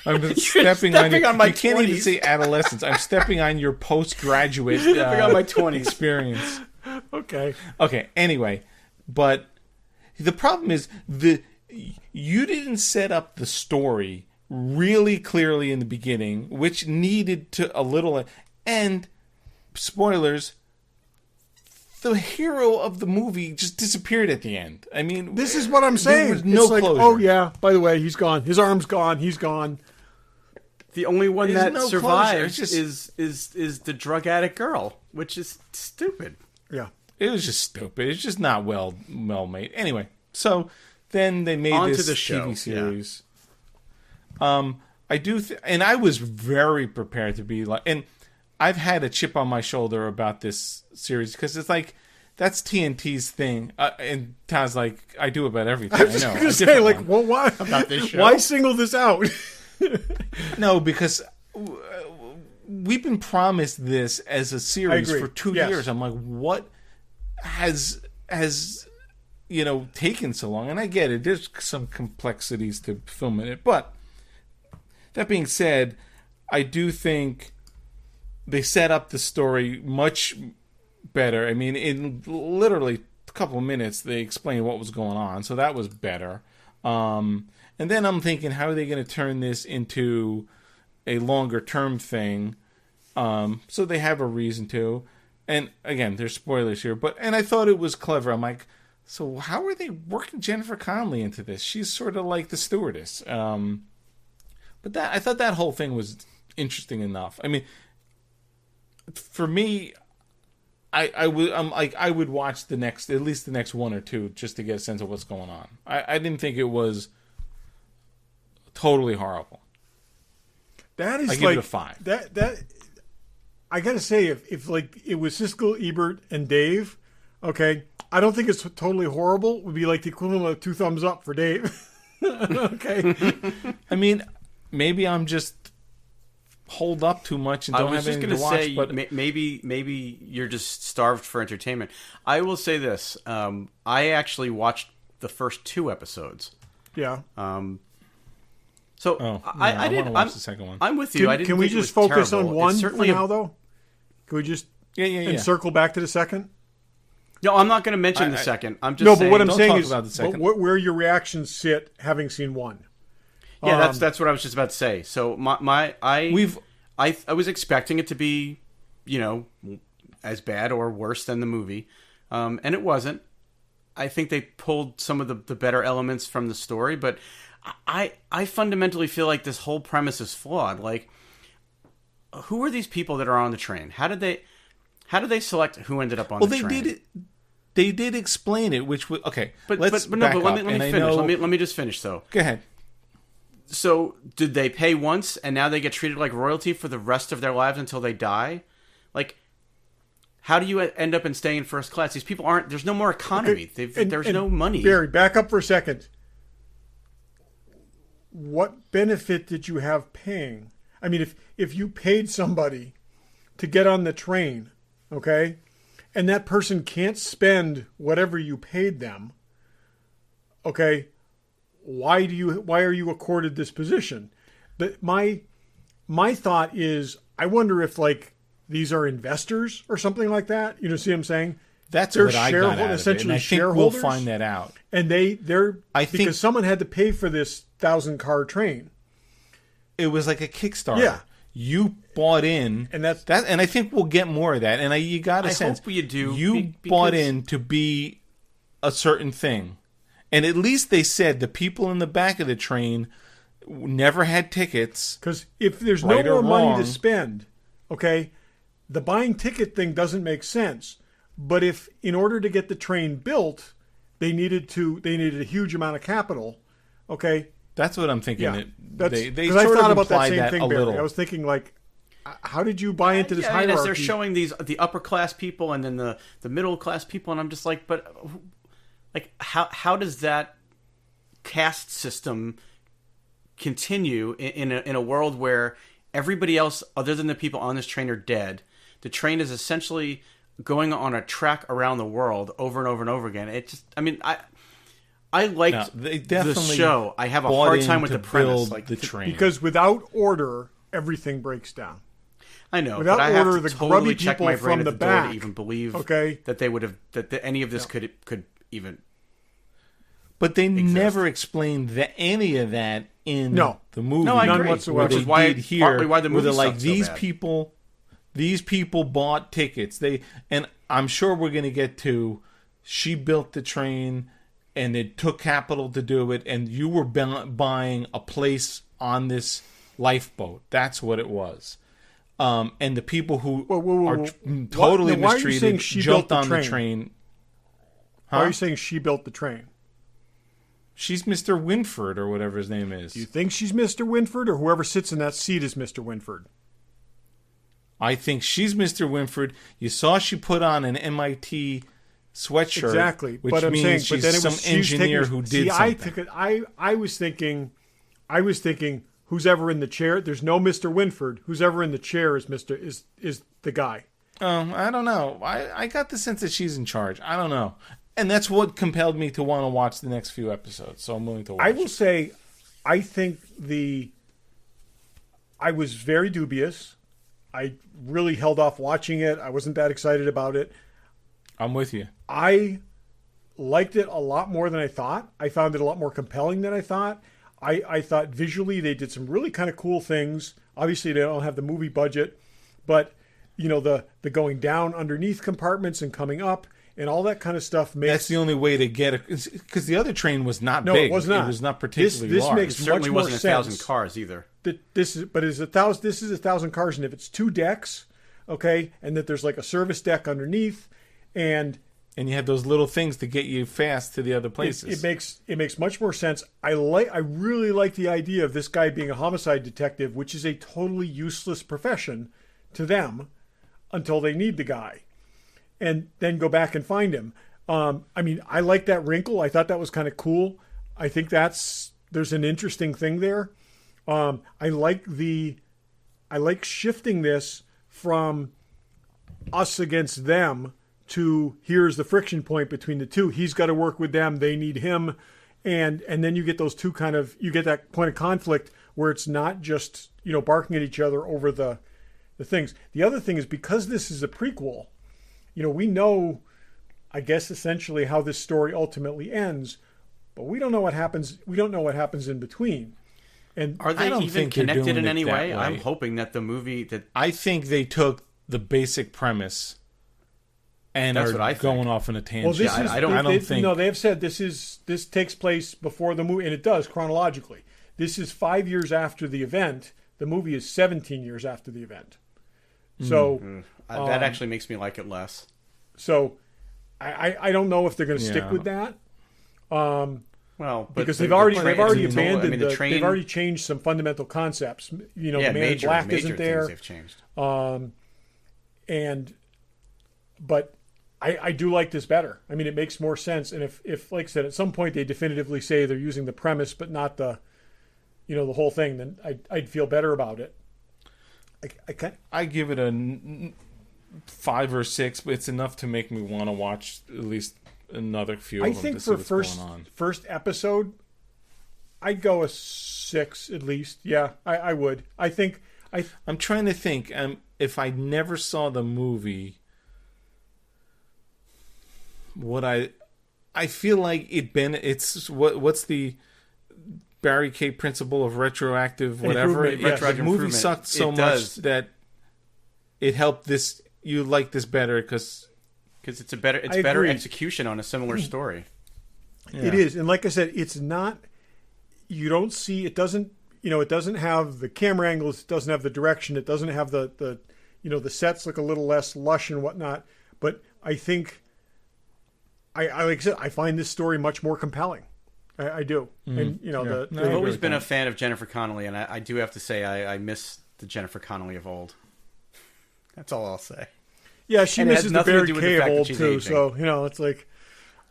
Speaker 1: I'm stepping on your.
Speaker 2: on my
Speaker 1: You can't even
Speaker 2: 20s.
Speaker 1: say adolescence. I'm stepping on your postgraduate
Speaker 2: Stepping on my 20s.
Speaker 1: experience.
Speaker 3: Okay.
Speaker 1: Okay. Anyway, but the problem is you didn't set up the story really clearly in the beginning, which needed to a little. And spoilers. The hero of the movie just disappeared at the end. I mean,
Speaker 3: This is what I'm
Speaker 1: there
Speaker 3: saying.
Speaker 1: was no
Speaker 3: it's like,
Speaker 1: closure.
Speaker 3: oh yeah, by the way, he's gone. His arm's gone. He's gone.
Speaker 2: The only one
Speaker 1: There's
Speaker 2: that
Speaker 1: no closure.
Speaker 2: survives
Speaker 1: It's just-
Speaker 2: is the drug addict girl, which is stupid.
Speaker 3: Yeah.
Speaker 1: It was just stupid. It's just not well made. Anyway, so then they made
Speaker 2: On to
Speaker 1: this
Speaker 2: the show,
Speaker 1: TV series. I do, and I was very prepared to be like, and I've had a chip on my shoulder about this series because it's like that's TNT's thing, and Todd's like, I do about everything. I know.
Speaker 3: I
Speaker 1: a
Speaker 3: was say,
Speaker 1: different
Speaker 3: like,
Speaker 1: one.
Speaker 3: well, why
Speaker 2: About this show?
Speaker 3: Why single this out?
Speaker 1: No, because we've been promised this as a series
Speaker 3: agree.
Speaker 1: for 2
Speaker 3: Yes.
Speaker 1: years. I'm like, what has taken so long? And I get it. There's some complexities to filming it, but that being said, I do think they set up the story much better. I mean, in literally a couple of minutes, they explained what was going on, so that was better. And then I'm thinking, how are they going to turn this into a longer term thing? So they have a reason to. And again, there's spoilers here, and I thought it was clever. I'm like, so how are they working Jennifer Connelly into this? She's sort of like the stewardess. But I thought that whole thing was interesting enough. I mean, for me, I would watch at least the next one or two just to get a sense of what's going on. I didn't think it was totally horrible.
Speaker 3: That is
Speaker 1: I give
Speaker 3: like
Speaker 1: it a 5.
Speaker 3: That I gotta say, if like it was Siskel, Ebert, and Dave, okay, I don't think it's totally horrible. It would be like the equivalent of 2 thumbs up for Dave. Okay.
Speaker 1: I mean, maybe I'm just hold up too much and
Speaker 2: I
Speaker 1: don't
Speaker 2: was
Speaker 1: have
Speaker 2: just
Speaker 1: anything
Speaker 2: going to
Speaker 1: to
Speaker 2: say,
Speaker 1: watch. But
Speaker 2: maybe you're just starved for entertainment. I will say this: I actually watched the first 2 episodes.
Speaker 3: Yeah.
Speaker 2: So I did.
Speaker 1: want to watch the second one.
Speaker 2: I'm with you. I didn't.
Speaker 3: Can we
Speaker 2: think it
Speaker 3: just
Speaker 2: was
Speaker 3: focus
Speaker 2: terrible.
Speaker 3: on one
Speaker 2: It's
Speaker 3: for
Speaker 2: certainly
Speaker 3: now, though? Can we just
Speaker 1: Yeah.
Speaker 3: circle back to the second?
Speaker 2: No, I'm not going to mention the second. I'm just
Speaker 3: No,
Speaker 2: saying,
Speaker 3: but what I'm
Speaker 1: don't
Speaker 3: saying
Speaker 1: talk
Speaker 3: is
Speaker 1: about the second.
Speaker 3: where your reactions sit having seen one.
Speaker 2: Yeah, that's what I was just about to say. So I was expecting it to be, as bad or worse than the movie, and it wasn't. I think they pulled some of the better elements from the story, but I fundamentally feel like this whole premise is flawed. Like, who are these people that are on the train? How did they select who ended up on the train?
Speaker 1: Well, they did it. They did explain it, which was okay.
Speaker 2: But
Speaker 1: let
Speaker 2: let
Speaker 1: me
Speaker 2: finish. Let me just finish though.
Speaker 1: Go ahead.
Speaker 2: So, did they pay once and now they get treated like royalty for the rest of their lives until they die? Like, how do you end up and stay in first class? These people aren't. There's no more economy. There's no money.
Speaker 3: Barry, back up for a second. What benefit did you have paying? I mean, if you paid somebody to get on the train, okay, and that person can't spend whatever you paid them, okay, why are you accorded this position? But my thought is, I wonder if like these are investors or something like that. You know, see what I'm saying?
Speaker 1: That's
Speaker 3: They're
Speaker 1: what I got out of it,
Speaker 3: essentially
Speaker 1: and I think
Speaker 3: shareholders.
Speaker 1: we'll find that out.
Speaker 3: And they're
Speaker 1: I think
Speaker 3: because someone had to pay for this 1,000-car train.
Speaker 1: it was like a Kickstarter.
Speaker 3: Yeah.
Speaker 1: You bought in,
Speaker 3: And that's
Speaker 1: that, and I think we'll get more of that. And you got a sense.
Speaker 2: hope you do,
Speaker 1: You
Speaker 2: because
Speaker 1: bought in to be a certain thing, and at least they said the people in the back of the train never had tickets.
Speaker 3: because if there's
Speaker 1: Right
Speaker 3: no
Speaker 1: or
Speaker 3: more money
Speaker 1: wrong.
Speaker 3: to spend, okay, the buying ticket thing doesn't make sense. But if in order to get the train built, they needed a huge amount of capital, okay.
Speaker 1: That's what I'm thinking.
Speaker 3: Yeah,
Speaker 1: They
Speaker 3: because I
Speaker 1: sort
Speaker 3: thought
Speaker 1: of
Speaker 3: about that
Speaker 1: implied
Speaker 3: same
Speaker 1: that
Speaker 3: thing,
Speaker 1: a
Speaker 3: Barry.
Speaker 1: little.
Speaker 3: I was thinking like, how did you buy into this
Speaker 2: Yeah, I mean,
Speaker 3: hierarchy?
Speaker 2: as they're showing the upper class people and then the middle class people, and I'm just like, but like how does that caste system continue in a world where everybody else other than the people on this train are dead? The train is essentially going on a track around the world over and over and over again. It just, I mean, I liked
Speaker 1: they
Speaker 2: the
Speaker 1: definitely
Speaker 2: show. I have a
Speaker 1: bought
Speaker 2: hard
Speaker 1: in
Speaker 2: time with
Speaker 1: to
Speaker 2: the premise,
Speaker 1: build
Speaker 2: like
Speaker 1: the train.
Speaker 3: because without order, everything breaks down.
Speaker 2: I know,
Speaker 3: Without
Speaker 2: but I have
Speaker 3: order,
Speaker 2: to
Speaker 3: the
Speaker 2: totally
Speaker 3: grubby
Speaker 2: check
Speaker 3: people
Speaker 2: my brain
Speaker 3: from
Speaker 2: at
Speaker 3: the
Speaker 2: the door
Speaker 3: back,
Speaker 2: to even believe
Speaker 3: okay,
Speaker 2: that they would have that any of this could even.
Speaker 1: But they never explained any of that in
Speaker 3: No.
Speaker 1: the movie.
Speaker 2: No, I
Speaker 3: None
Speaker 2: agree.
Speaker 3: whatsoever.
Speaker 1: Where
Speaker 3: Which
Speaker 1: they
Speaker 2: is why-
Speaker 1: did here,
Speaker 2: partly why the
Speaker 1: where they're
Speaker 2: movie
Speaker 1: like
Speaker 2: sucked so bad.
Speaker 1: these people bought tickets. And I'm sure we're going to get to. She built the train, and it took capital to do it, and you were buying a place on this lifeboat. That's what it was. And the people who are totally
Speaker 3: Why are you saying
Speaker 1: mistreated
Speaker 3: she
Speaker 1: jumped
Speaker 3: built the
Speaker 1: on the
Speaker 3: train?
Speaker 1: train.
Speaker 3: Why are you saying she built the train?
Speaker 1: She's Mr. Winford or whatever his name is.
Speaker 3: Do you think she's Mr. Winford, or whoever sits in that seat is Mr. Winford?
Speaker 1: I think she's Mr. Winford. You saw she put on an MIT sweatshirt,
Speaker 3: Exactly,
Speaker 1: which
Speaker 3: but I'm
Speaker 1: means
Speaker 3: saying,
Speaker 1: she's
Speaker 3: but then it
Speaker 1: some
Speaker 3: was she's
Speaker 1: engineer
Speaker 3: taking,
Speaker 1: who did
Speaker 3: see,
Speaker 1: something.
Speaker 3: I took it. I was thinking, who's ever in the chair? There's no Mr. Winford. Who's ever in the chair is the guy.
Speaker 1: I don't know. I got the sense that she's in charge. I don't know. And that's what compelled me to want to watch the next few episodes. So I'm willing to watch
Speaker 3: I will
Speaker 1: it.
Speaker 3: say, I think I was very dubious. I really held off watching it. I wasn't that excited about it.
Speaker 1: I'm with you.
Speaker 3: I liked it a lot more than I thought. I found it a lot more compelling than I thought. I thought visually they did some really kind of cool things. Obviously, they don't have the movie budget, but you know the going down underneath compartments and coming up and all that kind of stuff makes.
Speaker 1: That's the only way to get it, because the other train was not
Speaker 3: No,
Speaker 1: big.
Speaker 3: it was not.
Speaker 1: It was not particularly
Speaker 3: This
Speaker 1: large.
Speaker 3: makes
Speaker 2: It certainly
Speaker 3: much more
Speaker 2: wasn't
Speaker 3: sense.
Speaker 2: 1,000 cars either.
Speaker 3: This is 1,000 cars, and if it's 2 decks, okay, and that there's like a service deck underneath, and
Speaker 1: And you have those little things to get you fast to the other places.
Speaker 3: it makes much more sense. I really like the idea of this guy being a homicide detective, which is a totally useless profession to them until they need the guy, and then go back and find him. I mean, I like that wrinkle. I thought that was kind of cool. I think there's an interesting thing there. I like the I like shifting this from us against them to here's the friction point between the two. He's got to work with them. They need him. And then you get those two you get that point of conflict where it's not just, barking at each other over the things. The other thing is because this is a prequel, we know, I guess, essentially how this story ultimately ends, but we don't know what happens. We don't know what happens in between. And
Speaker 2: are they even connected in any way? I'm hoping that the movie
Speaker 1: I think they took the basic premise and
Speaker 2: that's
Speaker 1: are
Speaker 2: what I think.
Speaker 1: Going off in a tangent.
Speaker 2: Well, I don't think.
Speaker 3: No, they have said this takes place before the movie, and it does chronologically. This is 5 years after the event. The movie is 17 years after the event. So
Speaker 2: that actually makes me like it less.
Speaker 3: So I don't know if they're going to stick with that.
Speaker 2: Well,
Speaker 3: because they've already abandoned they've already changed some fundamental concepts. The man in black isn't there.
Speaker 2: They've changed.
Speaker 3: But I do like this better. I mean, it makes more sense. And if like I said, at some point they definitively say they're using the premise but not the the whole thing, then I'd feel better about it.
Speaker 1: I give it a 5 or 6, but it's enough to make me want to watch at least another few of them. I think for
Speaker 3: first episode, I'd go a 6 at least. Yeah, I would. I'm
Speaker 1: trying to think. If I never saw the movie, I feel like it's what's the barricade principle of retroactive whatever. The movie sucked so much that it helped this. You like this better because
Speaker 2: it's better execution on a similar story.
Speaker 3: Yeah. It is, and like I said, it's not. You don't see. It doesn't. It doesn't have the camera angles. It doesn't have the direction. It doesn't have the the sets look a little less lush and whatnot. But I think. I like I said, I find this story much more compelling. I do, and
Speaker 2: I've always been a fan of Jennifer Connelly, and I do have to say I miss the Jennifer Connelly of old. That's all I'll say.
Speaker 3: Yeah, she misses the Barry Kay of old too. Aging. So it's like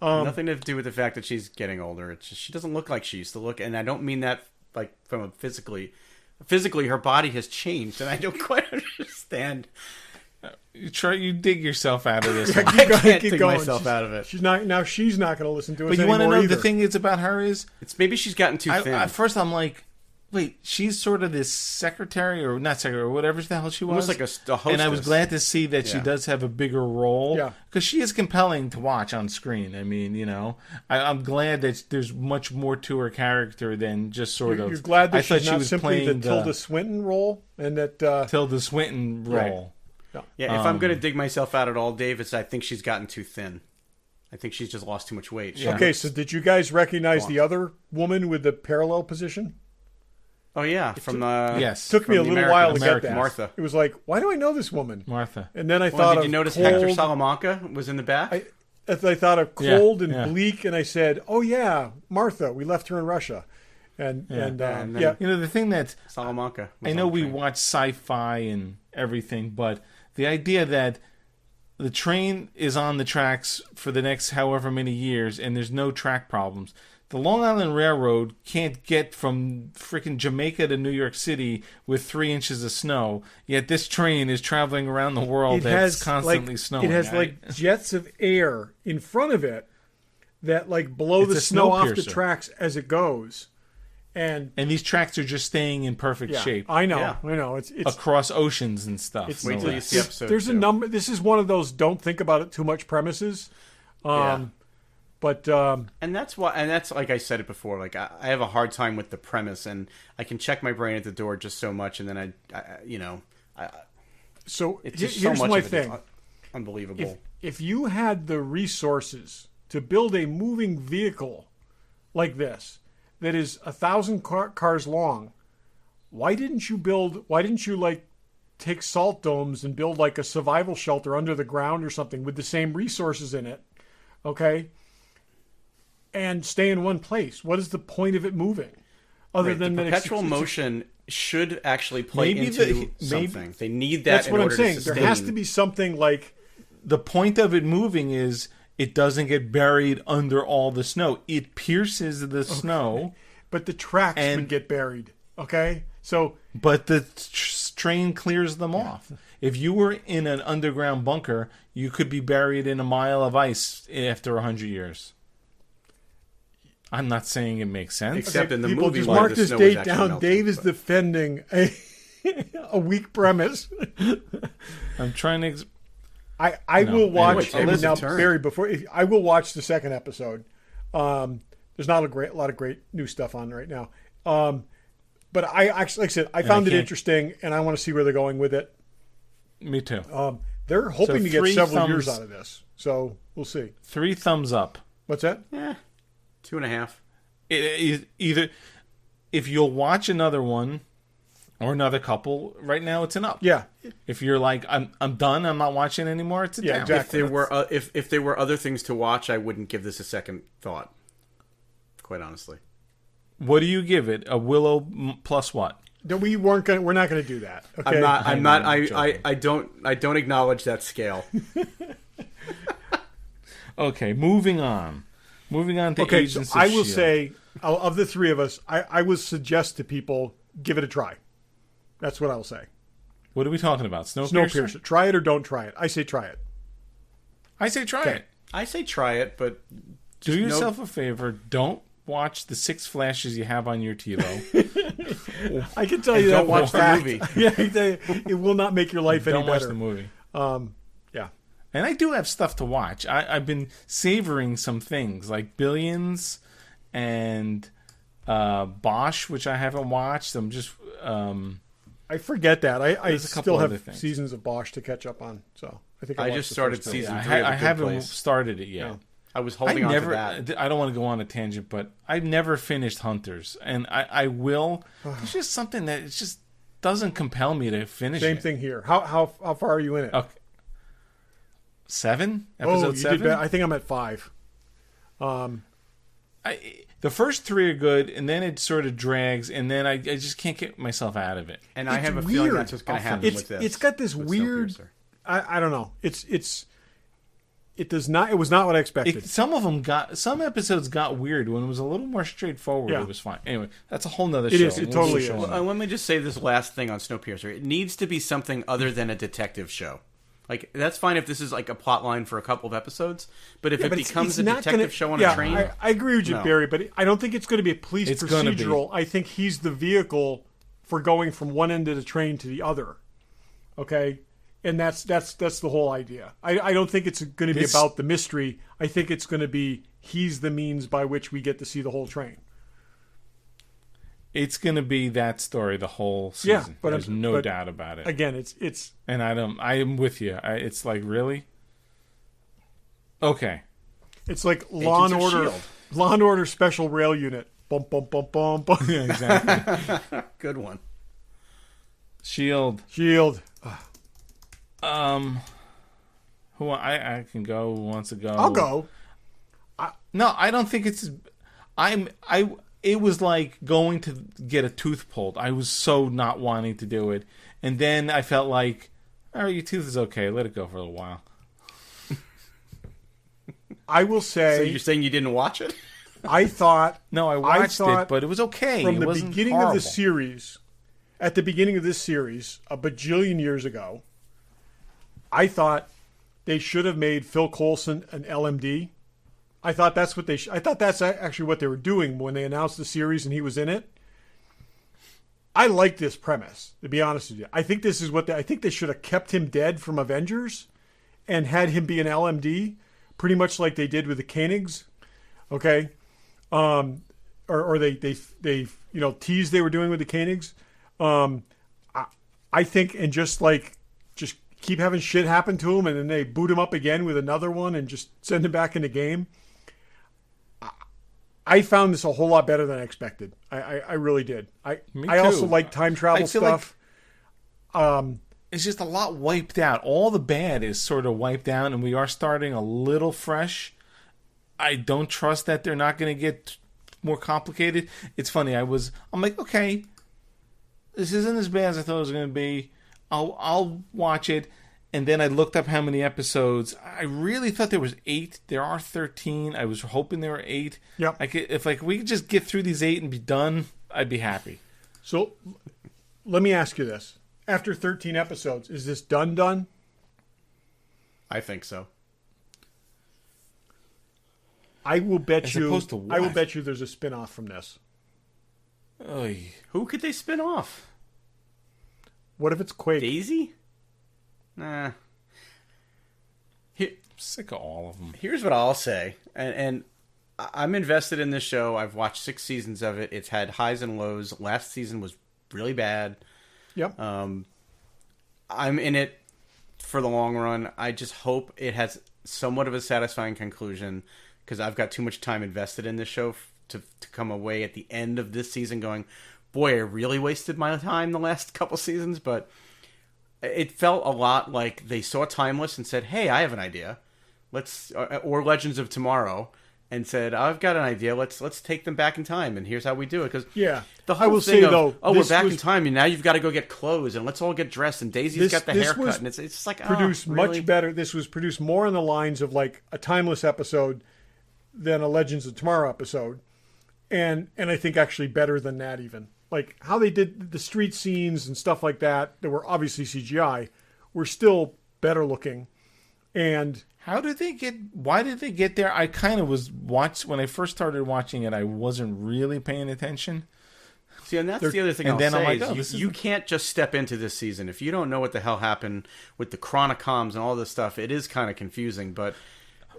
Speaker 2: nothing to do with the fact that she's getting older. It's just she doesn't look like she used to look, and I don't mean that like from a physically. Physically, her body has changed, and I don't quite understand.
Speaker 1: You dig yourself out of this.
Speaker 2: I can't dig myself out of it.
Speaker 3: She's not going to listen to us.
Speaker 1: But you want to know
Speaker 3: either.
Speaker 1: the thing is about her is
Speaker 2: it's maybe she's gotten too thin.
Speaker 1: At first, I'm like, wait, she's sort of this secretary or not secretary or whatever the hell she was.
Speaker 2: Almost like a hostess.
Speaker 1: And I was glad to see that she does have a bigger role.
Speaker 3: Yeah,
Speaker 1: because she is compelling to watch on screen. I mean, I'm glad that there's much more to her character than just sort of.
Speaker 3: You're glad that she's not simply the Tilda Swinton role and that
Speaker 1: Tilda Swinton role.
Speaker 3: Right.
Speaker 2: Yeah, if I'm going to dig myself out at all, Dave, I think she's gotten too thin. I think she's just lost too much weight.
Speaker 3: Okay, so did you guys recognize the other woman with the parallel position?
Speaker 2: Oh, yeah.
Speaker 1: Yes.
Speaker 3: It took me a little while to get that.
Speaker 2: Martha.
Speaker 3: It was like, why do I know this woman?
Speaker 1: Martha.
Speaker 3: And then I thought
Speaker 2: did you notice
Speaker 3: Cold.
Speaker 2: Hector Salamanca was in the back?
Speaker 3: I thought of Cold and Bleak, and I said, oh, yeah, Martha. We left her in Russia. And
Speaker 1: the thing that
Speaker 2: Salamanca.
Speaker 1: I know we watch sci-fi and everything, but the idea that the train is on the tracks for the next however many years and there's no track problems. The Long Island Railroad can't get from freaking Jamaica to New York City with 3 inches of snow, yet this train is traveling around the world that's constantly snowing.
Speaker 3: It has like jets of air in front of it that like blow the snow off the tracks as it goes. And
Speaker 1: these tracks are just staying in perfect shape.
Speaker 3: I know. It's
Speaker 1: across oceans and stuff.
Speaker 2: Wait till you see episode
Speaker 3: There's
Speaker 2: 2.
Speaker 3: a number. This is one of those don't think about it too much premises. But
Speaker 2: and that's why, and that's like I said it before. Like I have a hard time with the premise, and I can check my brain at the door just so much, and then
Speaker 3: So
Speaker 2: it's just
Speaker 3: here's
Speaker 2: so much
Speaker 3: my
Speaker 2: of it
Speaker 3: thing.
Speaker 2: is unbelievable.
Speaker 3: If you had the resources to build a moving vehicle like this that is 1,000 cars long, why didn't you like take salt domes and build like a survival shelter under the ground or something with the same resources in it, okay? And stay in one place. What is the point of it moving? Other than
Speaker 2: the
Speaker 3: that
Speaker 2: perpetual motion should actually play into something. They need that.
Speaker 3: That's what I'm saying. There has to be something like
Speaker 1: the point of it moving is it doesn't get buried under all the snow. It pierces the snow.
Speaker 3: But the tracks would get buried. Okay? So,
Speaker 1: but the strain clears them off. If you were in an underground bunker, you could be buried in a mile of ice after 100 years. I'm not saying it makes sense.
Speaker 2: Except in the
Speaker 3: People
Speaker 2: movie
Speaker 3: just
Speaker 2: where
Speaker 3: mark
Speaker 2: the
Speaker 3: this
Speaker 2: snow
Speaker 3: date
Speaker 2: was actually
Speaker 3: down.
Speaker 2: melting,
Speaker 3: Dave is
Speaker 2: but-
Speaker 3: defending a weak premise.
Speaker 1: I'm trying to.
Speaker 3: I
Speaker 1: No.
Speaker 3: will watch
Speaker 2: Anyway, tables
Speaker 3: now,
Speaker 2: have turned.
Speaker 3: Barry. I will watch the second episode. There's not a lot of great new stuff on right now. But I actually, like I said, I found it
Speaker 1: can't-
Speaker 3: interesting, and I want to see where they're going with it.
Speaker 1: Me too.
Speaker 3: They're hoping to get
Speaker 1: 3
Speaker 3: several years
Speaker 1: thumbs-
Speaker 3: out of this, so we'll see.
Speaker 1: 3 thumbs up.
Speaker 3: What's that?
Speaker 2: 2.5.
Speaker 1: Either if you'll watch another one or another couple, right now it's an up.
Speaker 3: Yeah,
Speaker 1: If you're like, I'm done, I'm not watching anymore, it's a
Speaker 3: Yeah,
Speaker 1: down.
Speaker 3: exactly.
Speaker 2: If there were other things to watch, I wouldn't give this a second thought. Quite honestly.
Speaker 1: What do you give it? A Willow plus what?
Speaker 3: no, we're not going to do that. Okay,
Speaker 2: I'm not.
Speaker 1: joking.
Speaker 2: I don't acknowledge that scale.
Speaker 1: Okay, moving on. Moving on to
Speaker 3: Okay, so
Speaker 1: Agents of
Speaker 3: I will
Speaker 1: S.H.I.E.L.D..
Speaker 3: say, of the three of us, I would suggest to people give it a try. That's what I will say.
Speaker 1: What are we talking about? Snowpiercer?
Speaker 3: Snowpiercer. Try it or don't try it. I say try it.
Speaker 1: I say try
Speaker 3: Okay.
Speaker 1: it.
Speaker 2: I say try it, but
Speaker 1: Do yourself a favor. Don't watch the 6 flashes you have on your TiVo.
Speaker 3: I can tell you that
Speaker 2: don't watch the
Speaker 3: fact.
Speaker 2: movie.
Speaker 3: Yeah, I can tell you, it will not make your life any
Speaker 1: Don't watch
Speaker 3: better.
Speaker 1: the movie.
Speaker 3: Yeah.
Speaker 1: And I do have stuff to watch. I've been savoring some things like Billions and Bosch, which I haven't watched. I'm just
Speaker 3: I forget that. I
Speaker 1: There's a couple
Speaker 3: still have
Speaker 1: other things.
Speaker 3: seasons of Bosch to catch up on. So I think
Speaker 2: I
Speaker 3: watched
Speaker 2: just
Speaker 3: the
Speaker 2: started
Speaker 3: first two.
Speaker 2: season
Speaker 1: I,
Speaker 2: 3 of
Speaker 1: I
Speaker 2: The Good
Speaker 1: haven't
Speaker 2: Place.
Speaker 1: started it yet.
Speaker 3: No.
Speaker 2: I was
Speaker 1: I
Speaker 2: holding on
Speaker 1: never.
Speaker 2: to that.
Speaker 1: I don't want to go on a tangent, but I've never finished Hunters, and I will. It's just something that it just doesn't compel me to finish.
Speaker 3: Same
Speaker 1: it.
Speaker 3: thing here. How far are you in it?
Speaker 1: Okay. 7
Speaker 3: oh,
Speaker 1: episode
Speaker 3: you
Speaker 1: 7.
Speaker 3: did better. I think I'm at 5.
Speaker 1: The first 3 are good, and then it sort of drags, and then I just can't get myself out of it.
Speaker 2: And I
Speaker 3: It's
Speaker 2: have a feeling
Speaker 3: weird.
Speaker 2: that's what's going to happen
Speaker 3: It's
Speaker 2: with this.
Speaker 3: it's got this
Speaker 2: with
Speaker 3: weird.
Speaker 2: Snowpiercer.
Speaker 3: I don't know. It does not. It was not what I expected.
Speaker 1: Some episodes got weird when it was a little more straightforward.
Speaker 3: Yeah.
Speaker 1: It was fine. Anyway, that's a whole nother
Speaker 3: It
Speaker 1: show.
Speaker 3: is. It
Speaker 1: We'll
Speaker 3: totally
Speaker 1: do a show
Speaker 3: is.
Speaker 1: on that.
Speaker 2: Let me just say this last thing on Snowpiercer. It needs to be something other than a detective show. Like, that's fine if this is like a plot line for a couple of episodes, but if
Speaker 3: Yeah,
Speaker 2: it
Speaker 3: but
Speaker 2: becomes a
Speaker 3: not
Speaker 2: detective
Speaker 3: gonna-
Speaker 2: show on
Speaker 3: yeah,
Speaker 2: a train,
Speaker 3: I agree with you,
Speaker 2: No.
Speaker 3: Barry, but I don't think it's going to be a police
Speaker 1: It's gonna be.
Speaker 3: procedural. I think he's the vehicle for going from one end of the train to the other. Okay, and that's the whole idea. I don't think it's going to be
Speaker 1: This-
Speaker 3: about the mystery. I think it's going to be he's the means by which we get to see the whole train.
Speaker 1: It's going to be that story the whole
Speaker 3: Yeah,
Speaker 1: season.
Speaker 3: but
Speaker 1: There's
Speaker 3: I'm-
Speaker 1: no
Speaker 3: but
Speaker 1: doubt about it.
Speaker 3: Again, it's
Speaker 1: And I am with you. It's like, really? Okay.
Speaker 3: it's like Law and
Speaker 2: of
Speaker 3: Order,
Speaker 2: S.H.I.E.L.D..
Speaker 3: Law and Order Special Rail Unit. Bum bum bum bum bum.
Speaker 1: Yeah, exactly.
Speaker 2: good one.
Speaker 1: Shield.
Speaker 3: Shield.
Speaker 1: Who I can go. Who wants to go?
Speaker 3: I'll go.
Speaker 1: No, I don't think it's. It was like going to get a tooth pulled. I was so not wanting to do it, and then I felt like, all right, your tooth is okay. Let it go for a little while.
Speaker 3: I will say.
Speaker 2: So you're saying you didn't watch it?
Speaker 3: I thought
Speaker 1: No, I watched
Speaker 3: thought
Speaker 1: it, but it was okay.
Speaker 3: from
Speaker 1: It
Speaker 3: the
Speaker 1: wasn't
Speaker 3: beginning
Speaker 1: horrible.
Speaker 3: of the series, at the beginning of this series, a bajillion years ago, I thought they should have made Phil Coulson an LMD. I thought that's what I thought that's actually what they were doing when they announced the series and he was in it. I like this premise, to be honest with you. I think this is what I think they should have kept him dead from Avengers and had him be an LMD, pretty much like they did with the Koenigs. Okay. Or they teased they were doing with the Koenigs. I think, and just keep having shit happen to him, and then they boot him up again with another one, and just send him back in the game. I found this a whole lot better than I expected. I really did. I also
Speaker 1: too.
Speaker 3: like time travel
Speaker 1: I feel
Speaker 3: stuff.
Speaker 1: It's just a lot wiped out. All the bad is sort of wiped out, and we are starting a little fresh. I don't trust that they're not going to get more complicated. It's funny. I'm like, okay, this isn't as bad as I thought it was going to be. I'll watch it. And then I looked up how many episodes. I really thought there was 8. There are 13. I was hoping there were 8.
Speaker 3: Yep.
Speaker 1: If we could just get through these 8 and be done, I'd be happy.
Speaker 3: So let me ask you this. after 13 episodes, is this done?
Speaker 2: I think so.
Speaker 3: I will bet
Speaker 1: As
Speaker 3: you.
Speaker 1: opposed to what?
Speaker 3: I will bet you there's a spin-off from this.
Speaker 1: Oy.
Speaker 2: Who could they spin off?
Speaker 3: What if it's Quake?
Speaker 2: Daisy? Nah.
Speaker 1: I'm sick of all of them.
Speaker 2: Here's what I'll say, and I'm invested in this show. I've watched 6 seasons of it. It's had highs and lows. Last season was really bad.
Speaker 3: Yep.
Speaker 2: I'm in it for the long run. I just hope it has somewhat of a satisfying conclusion, because I've got too much time invested in this show to come away at the end of this season going, boy, I really wasted my time the last couple seasons. But it felt a lot like they saw Timeless and said, hey, I have an idea. Or Legends of Tomorrow, and said, I've got an idea. Let's take them back in time, and here's how we do it. Because the whole thing of, we're back in time, and now you've got to go get clothes, and let's all get dressed, and Daisy's got the haircut, and it's just like,
Speaker 3: produced
Speaker 2: really?
Speaker 3: much better. This was produced more on the lines of like a Timeless episode than a Legends of Tomorrow episode, and I think actually better than that even. Like how they did the street scenes and stuff like that were obviously CGI, were still better looking. And
Speaker 1: why did they get there? I kind of when I first started watching it, I wasn't really paying attention.
Speaker 2: See, and that's the other thing I'll
Speaker 1: then
Speaker 2: say
Speaker 1: I'm like,
Speaker 2: is you can't just step into this season. If you don't know what the hell happened with the Chronicoms and all this stuff, it is kind of confusing. But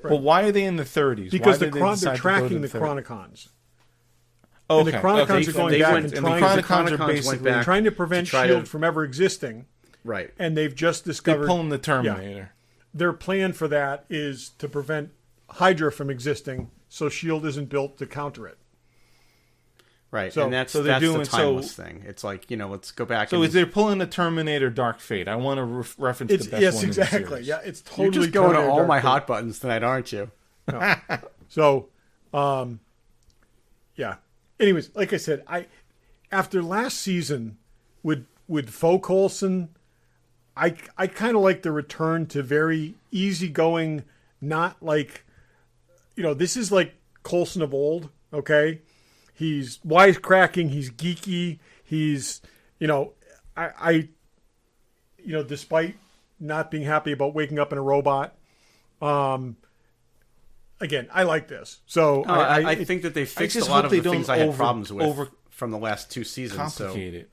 Speaker 1: why are they in the 30s?
Speaker 3: Because they're tracking the Chronicons.
Speaker 1: Okay.
Speaker 3: And the Chronicons are going back and trying to prevent S.H.I.E.L.D. from ever existing.
Speaker 2: Right.
Speaker 3: And they've just discovered...
Speaker 1: They're pulling the Terminator.
Speaker 3: Yeah, their plan for that is to prevent Hydra from existing, so S.H.I.E.L.D. isn't built to counter it.
Speaker 2: Right, so, and that's the Timeless thing. It's like, let's go back.
Speaker 1: So they're pulling the Terminator Dark Fate. I want to reference the best one.
Speaker 3: Yes, exactly. Yeah, it's totally.
Speaker 2: You're just going to all my hot buttons tonight, aren't you?
Speaker 3: No. So, yeah. Anyways, like I said, after last season with Faux Coulson, I kind of like the return to very easygoing, not like, this is like Coulson of old. Okay. He's wisecracking. He's geeky. He's, despite not being happy about waking up in a robot. Again, I like this. So
Speaker 2: I think that they fixed a lot of the things I had problems with from the last 2 seasons.
Speaker 1: Complicate it.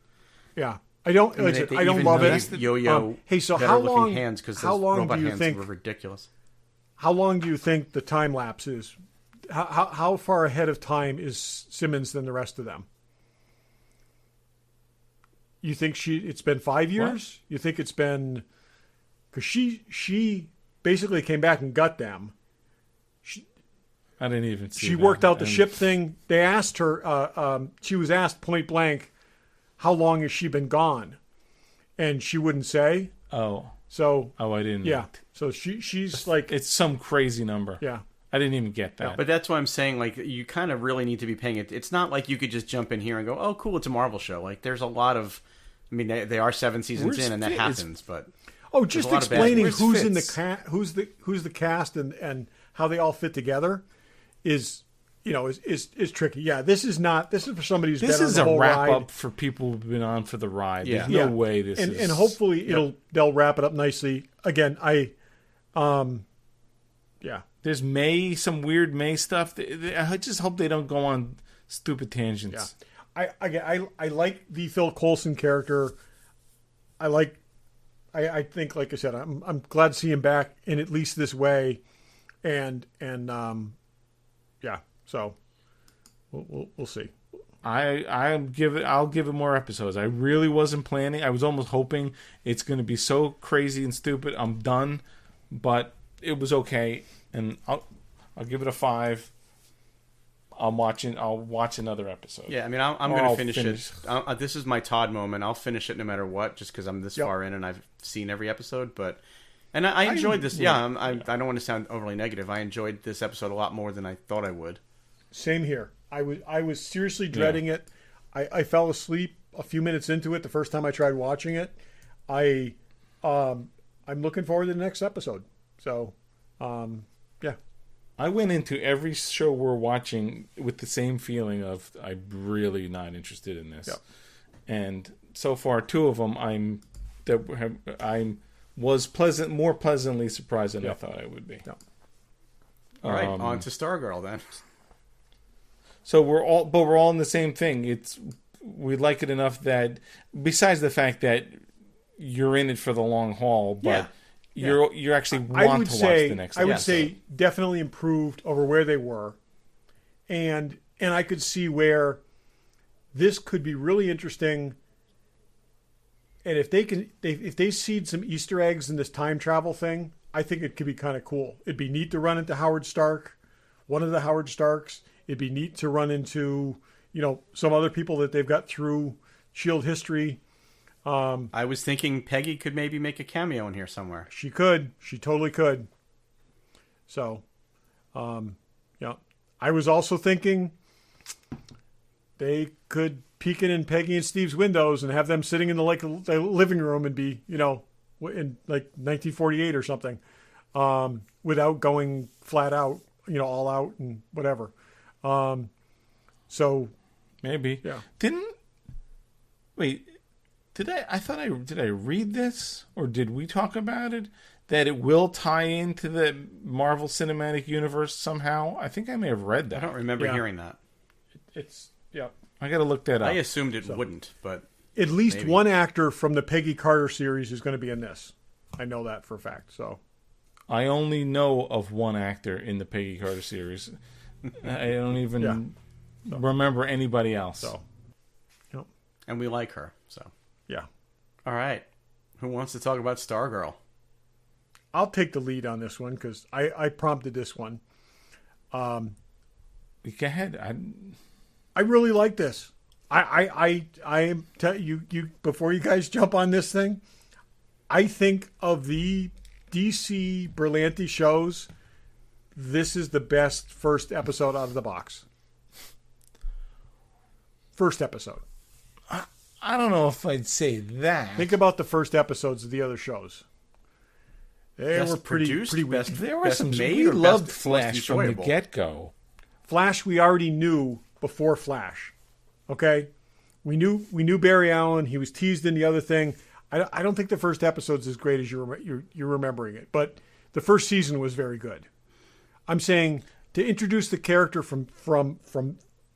Speaker 3: Yeah, I don't love it.
Speaker 2: Yo-yo.
Speaker 3: Hey, so
Speaker 2: how long? Hands because those robot hands were ridiculous.
Speaker 3: How long do you think the time lapse is? How far ahead of time is Simmons than the rest of them? You think it's been 5 years? What? You think it's been... Because she basically came back and got them.
Speaker 1: I didn't even see
Speaker 3: She worked out the ship thing. They asked her... she was asked point blank, how long has she been gone? And she wouldn't say.
Speaker 1: Oh.
Speaker 3: So...
Speaker 1: Oh, I didn't.
Speaker 3: Yeah. So she's like...
Speaker 1: It's some crazy number.
Speaker 3: Yeah.
Speaker 1: I didn't even get that.
Speaker 2: No, but that's why I'm saying, like, you kind of really need to be paying it. It's not like you could just jump in here and go, oh, cool, it's a Marvel show. Like, there's a lot of... I mean, they are 7 seasons in, and that happens, but...
Speaker 3: Oh, just explaining who's in the who's the cast and how they all fit together is tricky. Yeah, this is for somebody who's been on the whole ride. This is a wrap up
Speaker 1: for people who've been on for the ride.
Speaker 2: Yeah.
Speaker 1: There's no way this is...
Speaker 3: And hopefully they'll wrap it up nicely. Again, yeah.
Speaker 1: There's some weird May stuff. I just hope they don't go on stupid tangents.
Speaker 3: Yeah. I like the Phil Coulson character. I think, like I said, I'm glad to see him back in at least this way, and yeah. So we'll see.
Speaker 1: I'll give it more episodes. I really wasn't planning. I was almost hoping it's going to be so crazy and stupid. I'm done, but it was okay, and I'll give it a 5. I'll watch another episode.
Speaker 2: Yeah, I mean, I'm going to finish it. This is my Todd moment. I'll finish it no matter what, just because I'm this far in and I've seen every episode. And I enjoyed this. Yeah, I don't want to sound overly negative. I enjoyed this episode a lot more than I thought I would.
Speaker 3: Same here. I was seriously dreading it. I fell asleep a few minutes into it the first time I tried watching it. I'm looking forward to the next episode. So, yeah.
Speaker 1: I went into every show we're watching with the same feeling of I'm really not interested in this. Yep. And so far, 2 of them I'm I was more pleasantly surprised than I thought I would be.
Speaker 3: Yep.
Speaker 2: All right, on to Stargirl then.
Speaker 1: So we're all in the same thing. We like it enough that, besides the fact that you're in it for the long haul, but you actually want to watch the next.
Speaker 3: I would say definitely improved over where they were, and I could see where this could be really interesting. And if they seed some Easter eggs in this time travel thing, I think it could be kind of cool. It'd be neat to run into Howard Stark, one of the Howard Starks. It'd be neat to run into, some other people that they've got through SHIELD history.
Speaker 2: I was thinking Peggy could maybe make a cameo in here somewhere.
Speaker 3: She could. She totally could. So, I was also thinking they could peek in Peggy and Steve's windows and have them sitting in the living room and be, in like 1948 or something, without going flat out, all out and whatever. So
Speaker 1: maybe.
Speaker 3: Yeah.
Speaker 1: Did I read this, or did we talk about it, that it will tie into the Marvel Cinematic Universe somehow? I think I may have read that.
Speaker 2: I don't remember hearing that.
Speaker 1: I got to look that up.
Speaker 2: I assumed it wouldn't, but
Speaker 3: at least
Speaker 2: maybe.
Speaker 3: One actor from the Peggy Carter series is going to be in this. I know that for a fact. So
Speaker 1: I only know of one actor in the Peggy Carter series. I don't even remember anybody else.
Speaker 3: So,
Speaker 2: and we like her. So
Speaker 3: yeah.
Speaker 2: All right. Who wants to talk about Stargirl?
Speaker 3: I'll take the lead on this one because I prompted this one.
Speaker 1: Go ahead.
Speaker 3: I really like this. I am you before you guys jump on this thing. I think of the DC Berlanti shows, this is the best first episode out of the box. First episode.
Speaker 1: I don't know if I'd say that.
Speaker 3: Think about the first episodes of the other shows. They were pretty weak.
Speaker 1: There were some. We loved Flash from the get-go.
Speaker 3: Flash, we already knew before Flash. Okay, we knew Barry Allen. He was teased in the other thing. I don't think the first episode's as great as you're remembering it, but the first season was very good. I'm saying to introduce the character from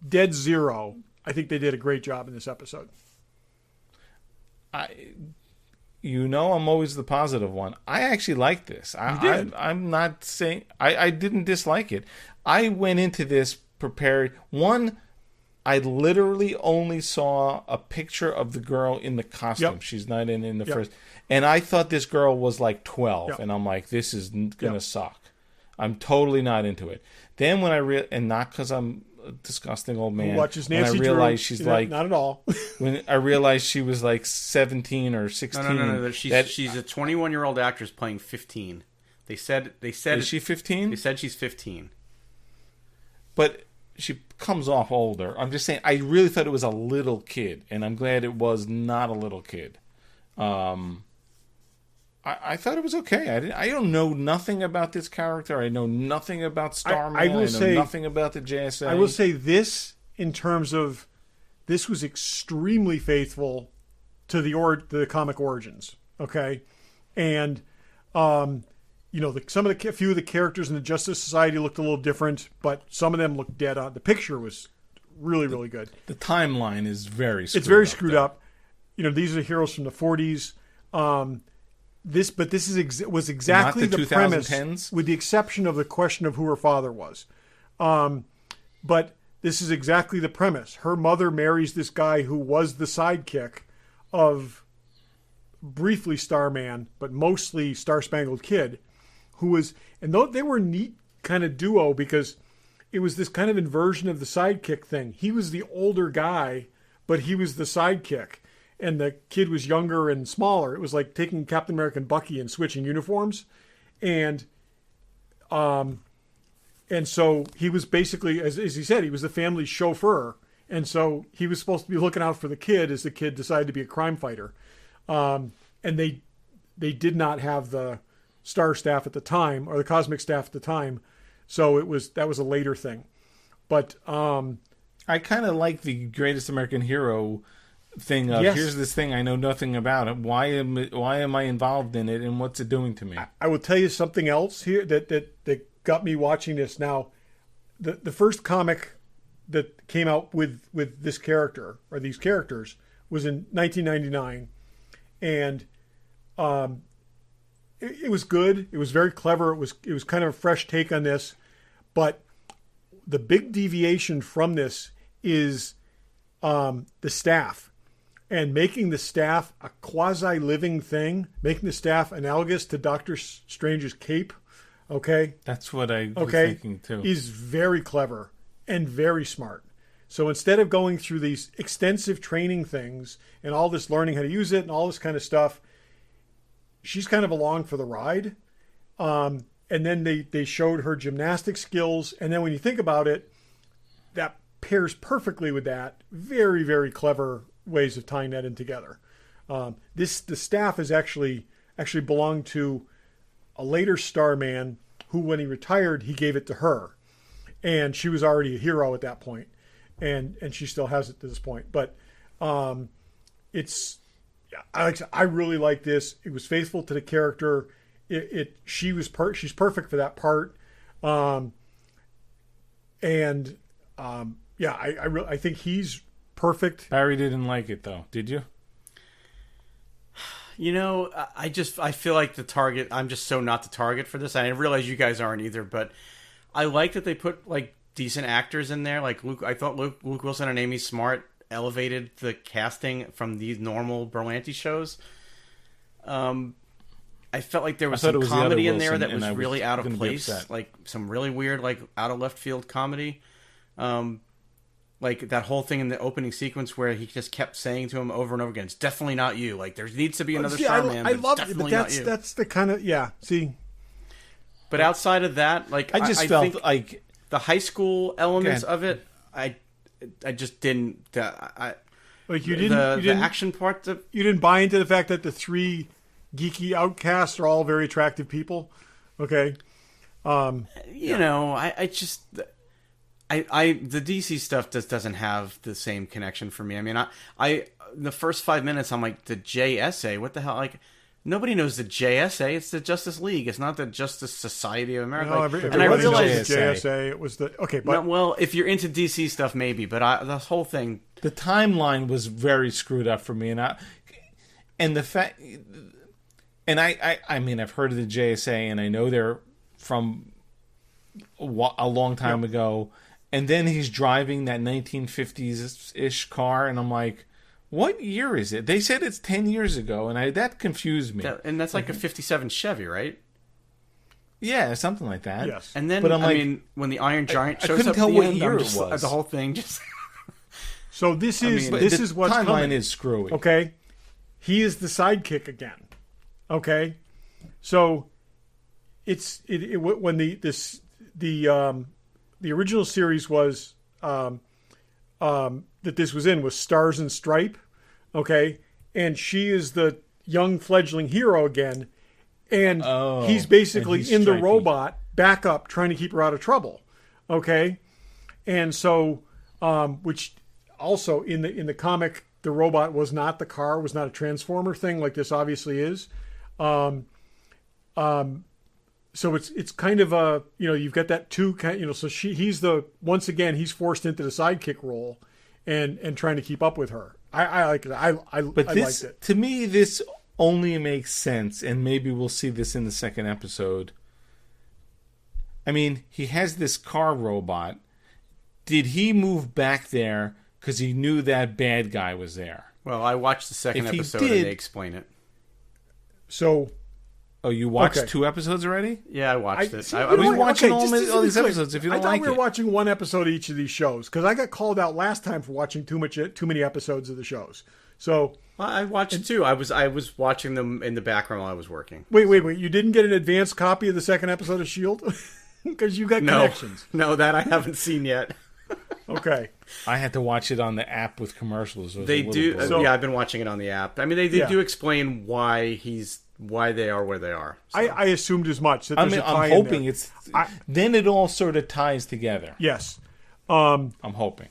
Speaker 3: dead zero, I think they did a great job in this episode.
Speaker 1: I'm always the positive one. I actually like this. I'm not saying I didn't dislike it. I went into this prepared. One, I literally only saw a picture of the girl in the costume.
Speaker 3: Yep.
Speaker 1: She's not in the first. And I thought this girl was like 12.
Speaker 3: Yep.
Speaker 1: And I'm like, this is going to suck. I'm totally not into it. Then when and not because I'm a disgusting old man.
Speaker 3: Who watches Nancy
Speaker 1: when I realized
Speaker 3: Drew,
Speaker 1: she's like...
Speaker 3: Not at all.
Speaker 1: When I realized she was like 17 or 16.
Speaker 2: No. She's a 21-year-old actress playing 15. They said.
Speaker 1: Is she 15?
Speaker 2: They said she's 15.
Speaker 1: But she comes off older. I'm just saying, I really thought it was a little kid, and I'm glad it was not a little kid. I thought it was okay. I don't know nothing about this character. I know nothing about Starman. I know nothing about the JSA.
Speaker 3: I will say this in terms of this was extremely faithful to the comic origins. Okay, and some of the few of the characters in the Justice Society looked a little different, but some of them looked dead on. The picture was really, really good.
Speaker 1: The timeline is very screwed up.
Speaker 3: It's very screwed up. These are heroes from the 40s. This was exactly the premise, with the exception of the question of who her father was. But this is exactly the premise. Her mother marries this guy who was the sidekick of briefly Starman, but mostly Star Spangled Kid, who was, and though they were a neat kind of duo because it was this kind of inversion of the sidekick thing. He was the older guy, but he was the sidekick. And the kid was younger and smaller. It was like taking Captain America and Bucky and switching uniforms. And so he was basically, as he said, he was the family's chauffeur. And so he was supposed to be looking out for the kid as the kid decided to be a crime fighter. And they did not have the Star staff at the time, or the Cosmic staff at the time. So that was a later thing. But
Speaker 1: I kind of like the Greatest American Hero thing of
Speaker 3: Yes.
Speaker 1: here's this thing I know nothing about it. Why am I involved in it, and what's it doing to me?
Speaker 3: I will tell you something else here that got me watching this. Now, the first comic that came out with this character or these characters was in 1999, and it was good. It was very clever. It was kind of a fresh take on this, but the big deviation from this is the staff. And making the staff a quasi-living thing, making the staff analogous to Doctor Strange's cape, okay?
Speaker 1: That's what I was thinking too.
Speaker 3: Is very clever and very smart. So instead of going through these extensive training things and all this learning how to use it and all this kind of stuff, she's kind of along for the ride. And then they showed her gymnastic skills. And then when you think about it, that pairs perfectly with that. Very, very clever ways of tying that in together. The staff is actually belonged to a later Starman who, when he retired, he gave it to her, and she was already a hero at that point, and she still has it to this point. But I really like this. It was faithful to the character. She's perfect for that part. I think he's perfect.
Speaker 1: Barry didn't like it though. Did you?
Speaker 2: You know, I feel like the target. I'm just so not the target for this. I realize you guys aren't either, but I like that they put like decent actors in there. Like Luke, I thought Luke Wilson and Amy Smart elevated the casting from these normal Berlanti shows. I felt like there was some comedy in there that was really out of place, like some really weird, like out of left field comedy. Like that whole thing in the opening sequence where he just kept saying to him over and over again, "It's definitely not you. Like there needs to be another Starman."
Speaker 3: I love it, but that's the kind of See,
Speaker 2: but outside of that, like
Speaker 1: I felt like
Speaker 2: the high school elements of it, I just didn't.
Speaker 3: Like you didn't
Speaker 2: the action part.
Speaker 3: You didn't buy into the fact that the three geeky outcasts are all very attractive people. Okay,
Speaker 2: you know, I just. The DC stuff just doesn't have the same connection for me. I mean, I the first 5 minutes, I'm like, the JSA, what the hell? Like, nobody knows the JSA. It's the Justice League. It's not the Justice Society of America.
Speaker 3: No,
Speaker 2: and I realized
Speaker 3: JSA. It was the but
Speaker 2: no, well, if you're into DC stuff, maybe. But the whole thing,
Speaker 1: the timeline was very screwed up for me, and the fact, and I mean, I've heard of the JSA, and I know they're from a long time ago. And then he's driving that 1950s-ish car, and I'm like, what year is it? They said it's 10 years ago, and that confused me.
Speaker 2: And that's like a 57 Chevy, right?
Speaker 1: Yeah, something like that.
Speaker 3: Yes.
Speaker 2: And then, I mean, when the Iron Giant shows
Speaker 1: couldn't
Speaker 2: up
Speaker 1: tell
Speaker 2: at the
Speaker 1: what
Speaker 2: end,
Speaker 1: year
Speaker 2: I'm
Speaker 1: it
Speaker 2: just,
Speaker 1: was.
Speaker 2: the whole thing just...
Speaker 3: So this is what's
Speaker 1: timeline
Speaker 3: coming.
Speaker 1: is screwy.
Speaker 3: Okay, he is the sidekick again. Okay, so when the original series was that this was in was Stars and Stripe, okay, and she is the young fledgling hero again, and he's basically in the robot backup trying to keep her out of trouble, okay, and so which also in the comic the robot was not the car, was not a transformer thing like this obviously is. So it's kind of a, you know, you've got that two kind, you know, so he's forced into the sidekick role and trying to keep up with her. I like it. I liked it.
Speaker 1: To me, this only makes sense, and maybe we'll see this in the second episode. I mean, he has this car robot. Did he move back there because he knew that bad guy was there?
Speaker 2: Well, I watched the second episode and they explain it.
Speaker 3: So...
Speaker 1: Oh, you watched 2 episodes already?
Speaker 2: Yeah, I watched it.
Speaker 1: I was watching all these episodes. If you don't like it,
Speaker 3: I thought we were watching one episode of each of these shows because I got called out last time for watching too many episodes of the shows. So
Speaker 2: I watched it too. I was watching them in the background while I was working.
Speaker 3: Wait! You didn't get an advanced copy of the second episode of S.H.I.E.L.D. because you got connections.
Speaker 2: No, that I haven't seen yet.
Speaker 3: Okay.
Speaker 1: I had to watch it on the app with commercials.
Speaker 2: They do. Yeah, I've been watching it on the app. I mean, they do explain why they are where they are. So.
Speaker 3: I assumed as much. That
Speaker 1: I'm hoping then it all sort of ties together.
Speaker 3: Yes.
Speaker 1: I'm hoping.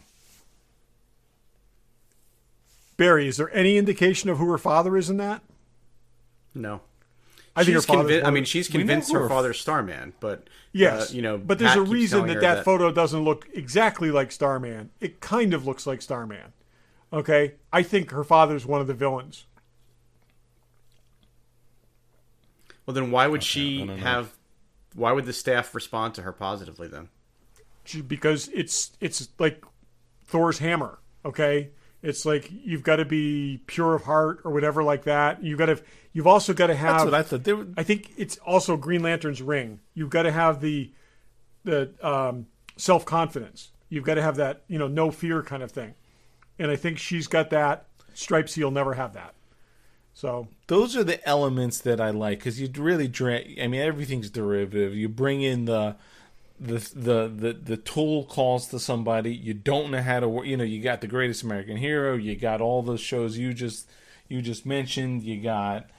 Speaker 3: Barry, is there any indication of who her father is in that?
Speaker 2: No.
Speaker 3: I think her father's
Speaker 2: she's convinced her father's Starman, but
Speaker 3: yes, but there's
Speaker 2: Pat
Speaker 3: a
Speaker 2: keeps
Speaker 3: reason
Speaker 2: telling her
Speaker 3: that photo doesn't look exactly like Starman. It kind of looks like Starman. Okay, I think her father's one of the villains.
Speaker 2: Well, then why would she have? Why would the staff respond to her positively then?
Speaker 3: Because it's like Thor's hammer. Okay, it's like you've got to be pure of heart or whatever like that. You've also got to have.
Speaker 1: That's what I thought.
Speaker 3: I think it's also Green Lantern's ring. You've got to have the self-confidence. You've got to have that no fear kind of thing. And I think she's got that. Stripesy will never have that. So
Speaker 1: those are the elements that I like, because you really everything's derivative. You bring in the tool calls to somebody. You don't know how to work. You got The Greatest American Hero. You got all those shows you just mentioned. You got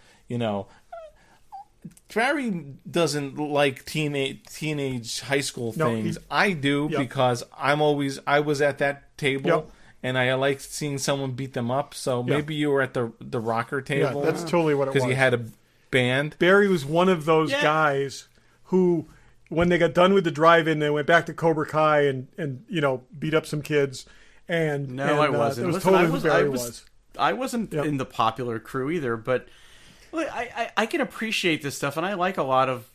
Speaker 1: Barry doesn't like teenage high school things. I do, because I was at that table.
Speaker 3: Yep.
Speaker 1: And I like seeing someone beat them up. So maybe you were at the rocker table.
Speaker 3: Yeah, that's totally what it was.
Speaker 1: Because you had a band.
Speaker 3: Barry was one of those guys who, when they got done with the drive-in, they went back to Cobra Kai and beat up some kids. I wasn't.
Speaker 2: It was totally who Barry was. I wasn't in the popular crew either, but I can appreciate this stuff, and I like a lot of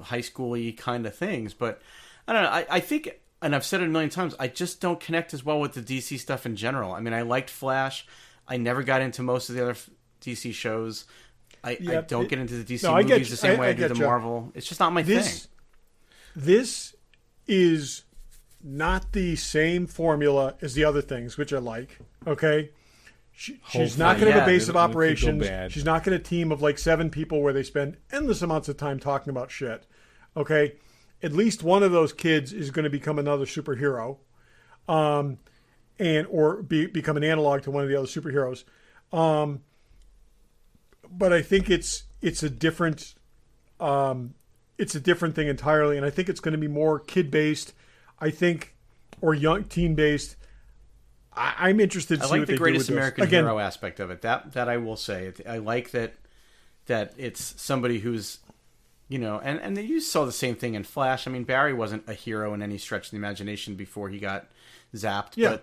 Speaker 2: high school-y kind of things. But I don't know. I think. And I've said it a million times, I just don't connect as well with the DC stuff in general. I mean, I liked Flash. I never got into most of the other DC shows. I don't get into the DC movies the same way I do the Marvel. It's just not my thing.
Speaker 3: This is not the same formula as the other things, which I like. Okay? She's not going to have a base of operations. She's not going to team of like 7 people where they spend endless amounts of time talking about shit. Okay? At least one of those kids is going to become another superhero, or become an analog to one of the other superheroes. But I think it's a different thing entirely, and I think it's going to be more kid based. I think, or young teen based. I'm interested to see what they do with this.
Speaker 2: I like the Greatest American Hero aspect of it. That I will say. I like that it's somebody who's. And you saw the same thing in Flash. I mean, Barry wasn't a hero in any stretch of the imagination before he got zapped.
Speaker 3: Yeah.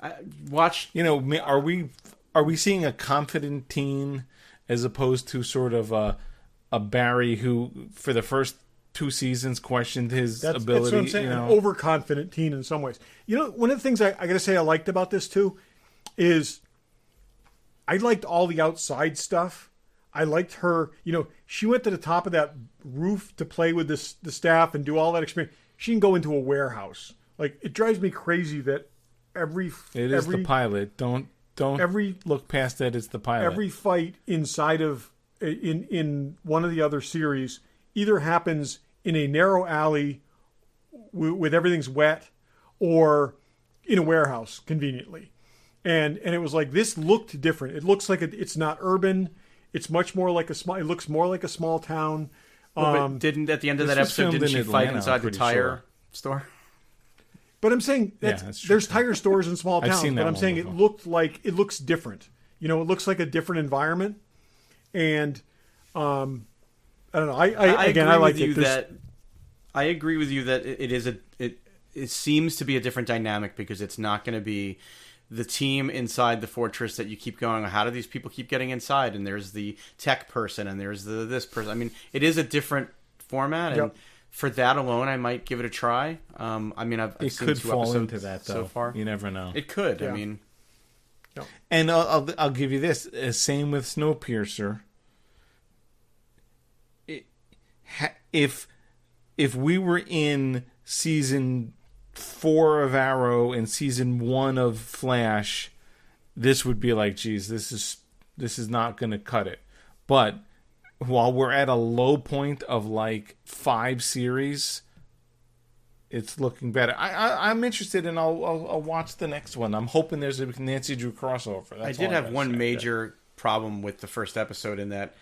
Speaker 2: But watch.
Speaker 1: Are we seeing a confident teen as opposed to sort of a Barry who, for the first 2 seasons, questioned his ability? That's what I'm saying. An
Speaker 3: overconfident teen in some ways. One of the things I got to say I liked about this too is I liked all the outside stuff. I liked her, she went to the top of that roof to play with the staff and do all that experience. She can go into a warehouse. Like, it drives me crazy that
Speaker 1: it is the pilot. Don't look past that. It's the pilot.
Speaker 3: Every fight inside of in one of the other series either happens in a narrow alley with everything's wet, or in a warehouse conveniently. And it was like, this looked different. It looks like it's not urban. It's much more like it looks more like a small town.
Speaker 2: But didn't at the end of that episode, didn't she fight inside the tire store?
Speaker 3: But I'm saying there's tire stores in small towns. But I'm saying it looks different. It looks like a different environment. And I don't know. I like it.
Speaker 2: I agree with you that it seems to be a different dynamic, because it's not going to be the team inside the fortress that you keep going, how do these people keep getting inside? And there's the tech person, and there's this person. I mean, it is a different format, and for that alone, I might give it a try. I've seen 2
Speaker 1: fall into that
Speaker 2: so far.
Speaker 1: You never know.
Speaker 2: It could.
Speaker 3: Yeah.
Speaker 2: I mean,
Speaker 1: and I'll give you this. Same with Snowpiercer. If we were in season 4 of Arrow and season 1 of Flash, this would be like, geez, this is not going to cut it. But while we're at a low point of like 5 series, it's looking better. I'm interested, and I'll watch the next one. I'm hoping there's a Nancy Drew crossover.
Speaker 2: I did have one major problem with the first episode, in that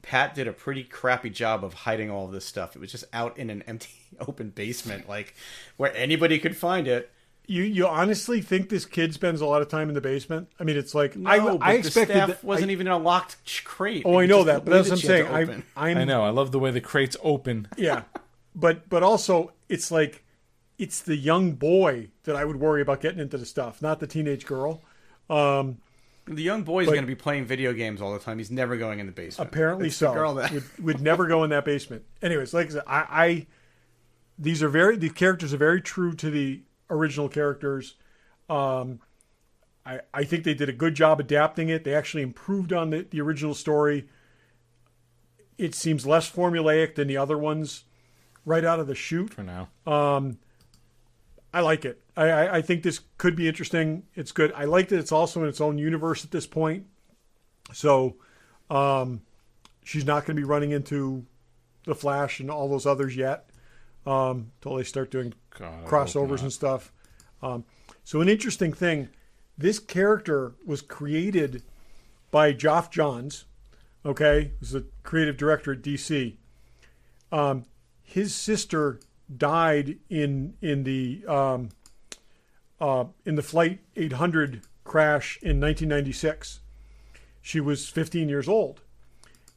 Speaker 2: Pat did a pretty crappy job of hiding all of this stuff. It was just out in an empty, open basement, like where anybody could find it.
Speaker 3: You honestly think this kid spends a lot of time in the basement? I mean, it's like
Speaker 2: No,
Speaker 3: I
Speaker 2: but
Speaker 3: expected
Speaker 2: the staff
Speaker 3: that,
Speaker 2: wasn't even in a locked crate.
Speaker 3: Oh, I know that, but that's what I'm
Speaker 2: The way that she had
Speaker 3: saying.
Speaker 2: to open.
Speaker 1: I know. I love the way the crates open.
Speaker 3: Yeah, but also it's like it's the young boy that I would worry about getting into the stuff, not the teenage girl.
Speaker 2: The young boy's going to be playing video games all the time. He's never going in the basement.
Speaker 3: Apparently
Speaker 2: It's the
Speaker 3: so.
Speaker 2: girl that...
Speaker 3: would never go in that basement. Anyways, like I said, the characters are very true to the original characters. I think they did a good job adapting it. They actually improved on the original story. It seems less formulaic than the other ones right out of the chute.
Speaker 1: For now.
Speaker 3: I like it. I think this could be interesting. It's good. I like that it's also in its own universe at this point. So she's not going to be running into the Flash and all those others yet until they start doing crossovers and stuff. So an interesting thing, this character was created by Geoff Johns, okay? He was the creative director at DC. His sister died in the Flight 800 crash in 1996. She was 15 years old,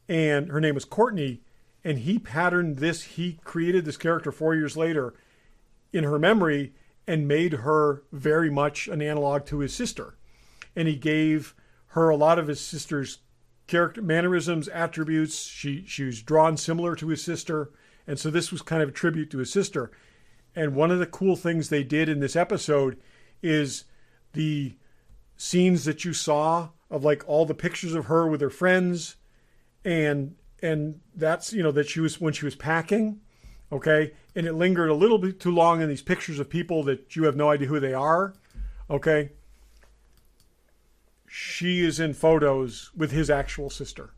Speaker 3: and her name was Courtney. And he patterned this. He created this character 4 years later in her memory and made her very much an analog to his sister. And he gave her a lot of his sister's character mannerisms, attributes. She was drawn similar to his sister. And so this was kind of a tribute to his sister. And one of the cool things they did in this episode is the scenes that you saw of like all the pictures of her with her friends, and that's, you know, that she was when she was packing, okay, and it lingered a little bit too long in these pictures of people that you have no idea who they are, okay. She is in photos with his actual sister.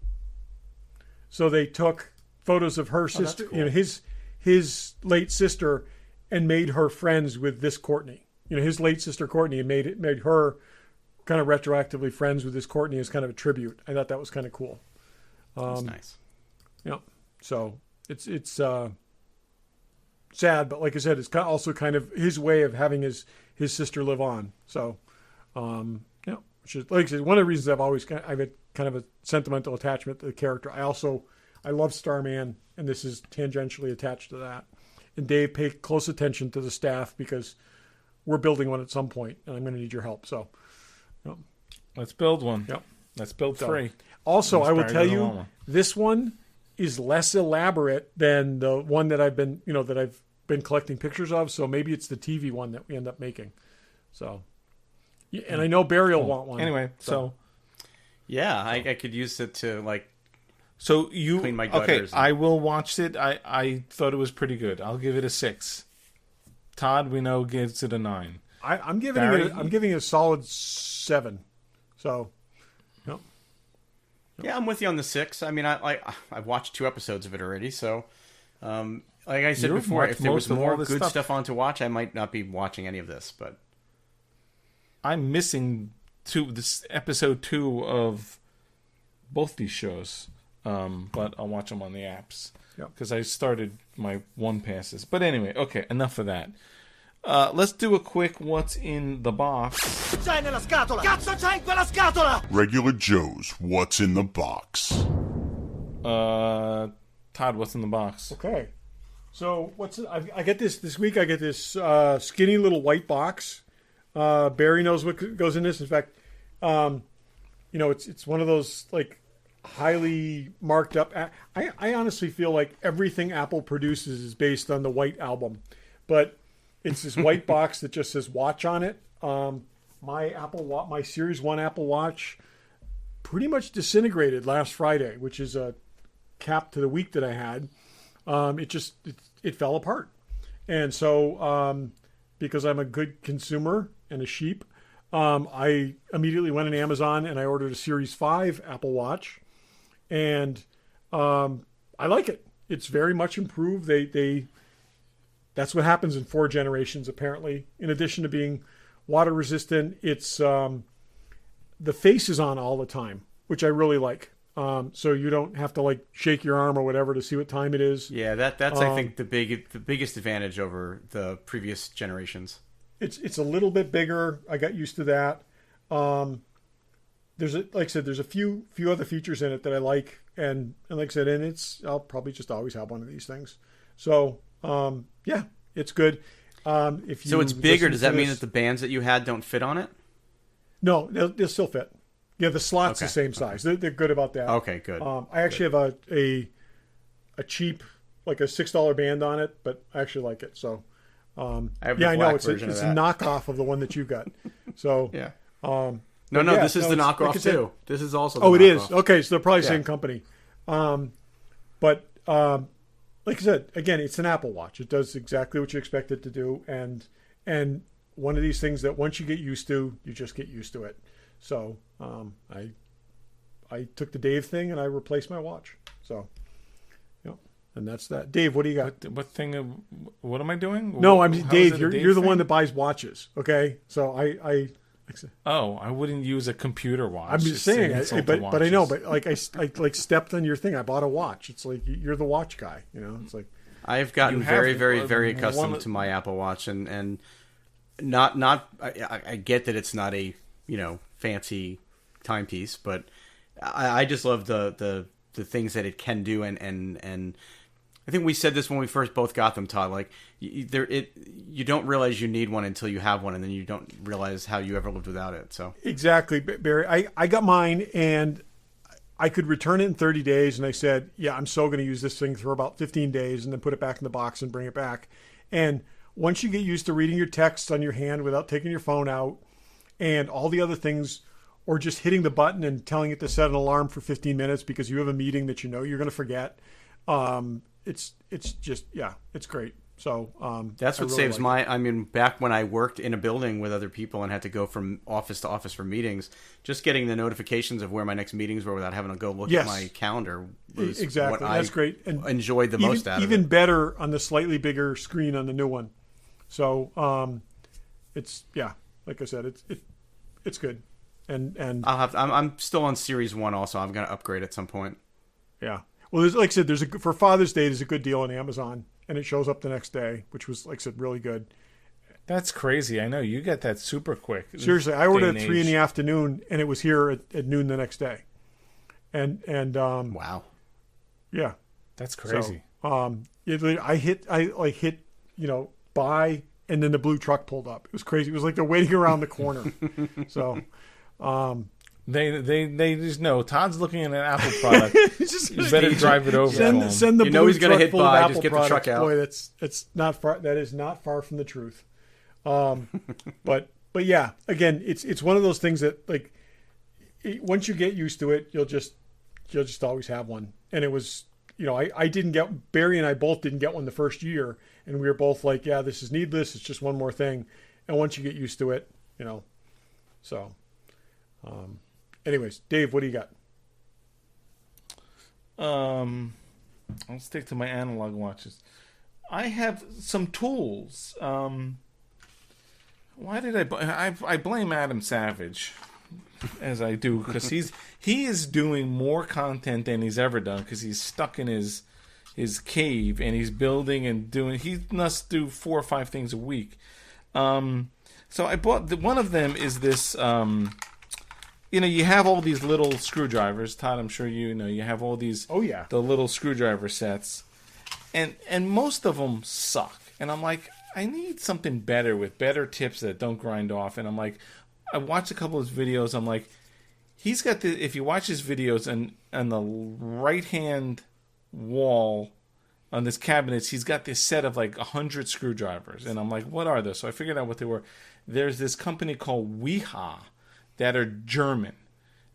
Speaker 3: So they took photos of her sister,
Speaker 2: cool.
Speaker 3: you know, his late sister, and made her friends with this Courtney. You know, his late sister Courtney, and made her kind of retroactively friends with this Courtney as kind of a tribute. I thought that was kind of cool.
Speaker 2: That's nice.
Speaker 3: Yeah. So it's sad, but like I said, it's also kind of his way of having his sister live on. So, yeah, which is, like I said, one of the reasons I've had kind of a sentimental attachment to the character. I love Starman, and this is tangentially attached to that. And Dave, pay close attention to the staff because we're building one at some point, and I'm going to need your help. So, yep.
Speaker 1: Let's build one.
Speaker 3: Yep.
Speaker 1: Let's build three.
Speaker 3: Also, I will tell you, this one is less elaborate than the one that I've been collecting pictures of. So maybe it's the TV one that we end up making. So, and I know Barry will want one.
Speaker 1: Anyway, so
Speaker 2: yeah, I could use it to like.
Speaker 1: So you
Speaker 2: clean my gutters.
Speaker 1: Okay? I will watch it. I thought it was pretty good. I'll give it a 6. Todd, we know, gives it a 9.
Speaker 3: I'm giving it a solid 7. So, yep.
Speaker 2: Yeah, I'm with you on the 6. I mean, I've watched 2 episodes of it already. So, like I said before, if there was more good stuff on to watch, I might not be watching any of this. But
Speaker 1: I'm missing this episode 2 of both these shows. But I'll watch them on the apps because I started my one passes. But anyway, okay, enough of that. Let's do a quick what's in the box.
Speaker 4: C'hai nella scatola? Cazzo c'hai in quella scatola? Regular Joe's what's in the box.
Speaker 1: Todd, what's in the box?
Speaker 3: Okay, so I get this week. I get this skinny little white box. Barry knows what goes in this. In fact, it's one of those like highly marked up. I honestly feel like everything Apple produces is based on the White Album, but it's this white box that just says "Watch" on it. My Series 1 Apple Watch pretty much disintegrated last Friday, which is a cap to the week that I had. It fell apart, and so because I'm a good consumer and a sheep, I immediately went on Amazon and I ordered a Series 5 Apple Watch. And I like it. It's very much improved. That's what happens in 4 generations, apparently. In addition to being water resistant, it's the face is on all the time, which I really like. So you don't have to like shake your arm or whatever to see what time it is.
Speaker 2: Yeah, that's I think the biggest advantage over the previous generations.
Speaker 3: it's a little bit bigger. I got used to that. Like I said, there's a few other features in it that I like, and like I said, I'll probably just always have one of these things. So yeah, it's good. If you
Speaker 2: So it's bigger. Does that mean that the bands that you had don't fit on it?
Speaker 3: No, they'll still fit. Yeah, the slot's the same size. They're good about that.
Speaker 2: Okay, good.
Speaker 3: I actually have a cheap, like a $6 band on it, but I actually like it. So
Speaker 2: I have
Speaker 3: yeah,
Speaker 2: the
Speaker 3: I know
Speaker 2: black
Speaker 3: it's
Speaker 2: version of
Speaker 3: a
Speaker 2: that.
Speaker 3: knockoff of the one that you got. So
Speaker 2: Yeah.
Speaker 3: No,
Speaker 2: This is the knockoff
Speaker 3: like I said,
Speaker 2: too. This is also the
Speaker 3: Oh, it
Speaker 2: knockoff.
Speaker 3: is. Okay, so they're probably the
Speaker 2: Yeah.
Speaker 3: same company. But like I said, again, it's an Apple Watch. It does exactly what you expect it to do, and one of these things that once you get used to, you just get used to it. So I took the Dave thing and I replaced my watch. So, and that's that. Dave, what do you got?
Speaker 1: What thing? What am I doing?
Speaker 3: No, I'm
Speaker 1: How is
Speaker 3: Dave.
Speaker 1: it a
Speaker 3: You're the
Speaker 1: thing?
Speaker 3: one that buys watches. Okay, so I
Speaker 1: Oh, I wouldn't use a computer watch.
Speaker 3: I'm just
Speaker 1: It's
Speaker 3: saying,
Speaker 1: an insult to
Speaker 3: but I know,
Speaker 1: watches.
Speaker 3: but like I like stepped on your thing. I bought a watch. It's like you're the watch guy. It's like
Speaker 2: I've gotten
Speaker 1: You have,
Speaker 2: very, very, very
Speaker 1: one
Speaker 2: accustomed
Speaker 1: of-
Speaker 2: to my Apple Watch, and not. I get that it's not a fancy timepiece, but I just love the things that it can do, and I think we said this when we first both got them, Todd. Like you don't realize you need one until you have one, and then you don't realize how you ever lived without it. So
Speaker 3: exactly, Barry. I got mine and I could return it in 30 days, and I said, yeah, I'm so going to use this thing for about 15 days, and then put it back in the box and bring it back. And once you get used to reading your texts on your hand without taking your phone out, and all the other things, or just hitting the button and telling it to set an alarm for 15 minutes because you have a meeting that you're going to forget. It's just, yeah, it's great. So
Speaker 2: that's
Speaker 3: I
Speaker 2: what
Speaker 3: really
Speaker 2: saves
Speaker 3: like it.
Speaker 2: I mean, back when I worked in a building with other people and had to go from office to office for meetings, just getting the notifications of where my next meetings were without having to go look
Speaker 3: Yes.
Speaker 2: at my calendar was
Speaker 3: Exactly.
Speaker 2: what
Speaker 3: That's
Speaker 2: I
Speaker 3: great. And
Speaker 2: enjoyed the most out of
Speaker 3: even
Speaker 2: it.
Speaker 3: better on the slightly bigger screen on the new one. So it's, yeah, like I said, it's good. And
Speaker 2: I'm still on Series 1 also. I'm going to upgrade at some point.
Speaker 3: yeah. Well, like I said, for Father's Day, there's a good deal on Amazon, and it shows up the next day, which was, like I said, really good.
Speaker 1: That's crazy. I know you got that super quick.
Speaker 3: Seriously, I
Speaker 1: Day
Speaker 3: ordered
Speaker 1: and
Speaker 3: at 3 in
Speaker 1: age.
Speaker 3: the afternoon, and it was here at noon the next day. And
Speaker 2: Wow.
Speaker 3: yeah,
Speaker 1: That's crazy.
Speaker 3: So, I hit buy, and then the blue truck pulled up. It was crazy. It was like they're waiting around the corner. So
Speaker 1: They just know Todd's looking at an Apple product.
Speaker 3: just
Speaker 1: You better drive it over. to him.
Speaker 3: send the
Speaker 2: You know
Speaker 3: blue
Speaker 2: he's gonna
Speaker 3: truck
Speaker 2: hit
Speaker 3: full of
Speaker 2: buy,
Speaker 3: Apple
Speaker 2: just get the
Speaker 3: products.
Speaker 2: truck out.
Speaker 3: Boy, it's not far. That is not far from the truth. But yeah, again, it's one of those things that like once you get used to it, you'll just always have one. And it was, I didn't get, Barry and I both didn't get one the first year, and we were both like, yeah, this is needless. It's just one more thing. And once you get used to it, so. Anyways, Dave, what do you got?
Speaker 1: I'll stick to my analog watches. I have some tools. Why did I blame Adam Savage, as I do, because he is doing more content than he's ever done, because he's stuck in his cave and he's building and doing. He must do 4 or 5 things a week. So I bought one of them is this. You have all these little screwdrivers, Todd. I'm sure you have all these.
Speaker 3: Oh yeah,
Speaker 1: the little screwdriver sets, and most of them suck. And I'm like, I need something better with better tips that don't grind off. And I'm like, I watched a couple of his videos. I'm like, he's got if you watch his videos and on the right hand wall on this cabinets, he's got this set of like 100 screwdrivers. And I'm like, what are those? So I figured out what they were. There's this company called Weha that are German.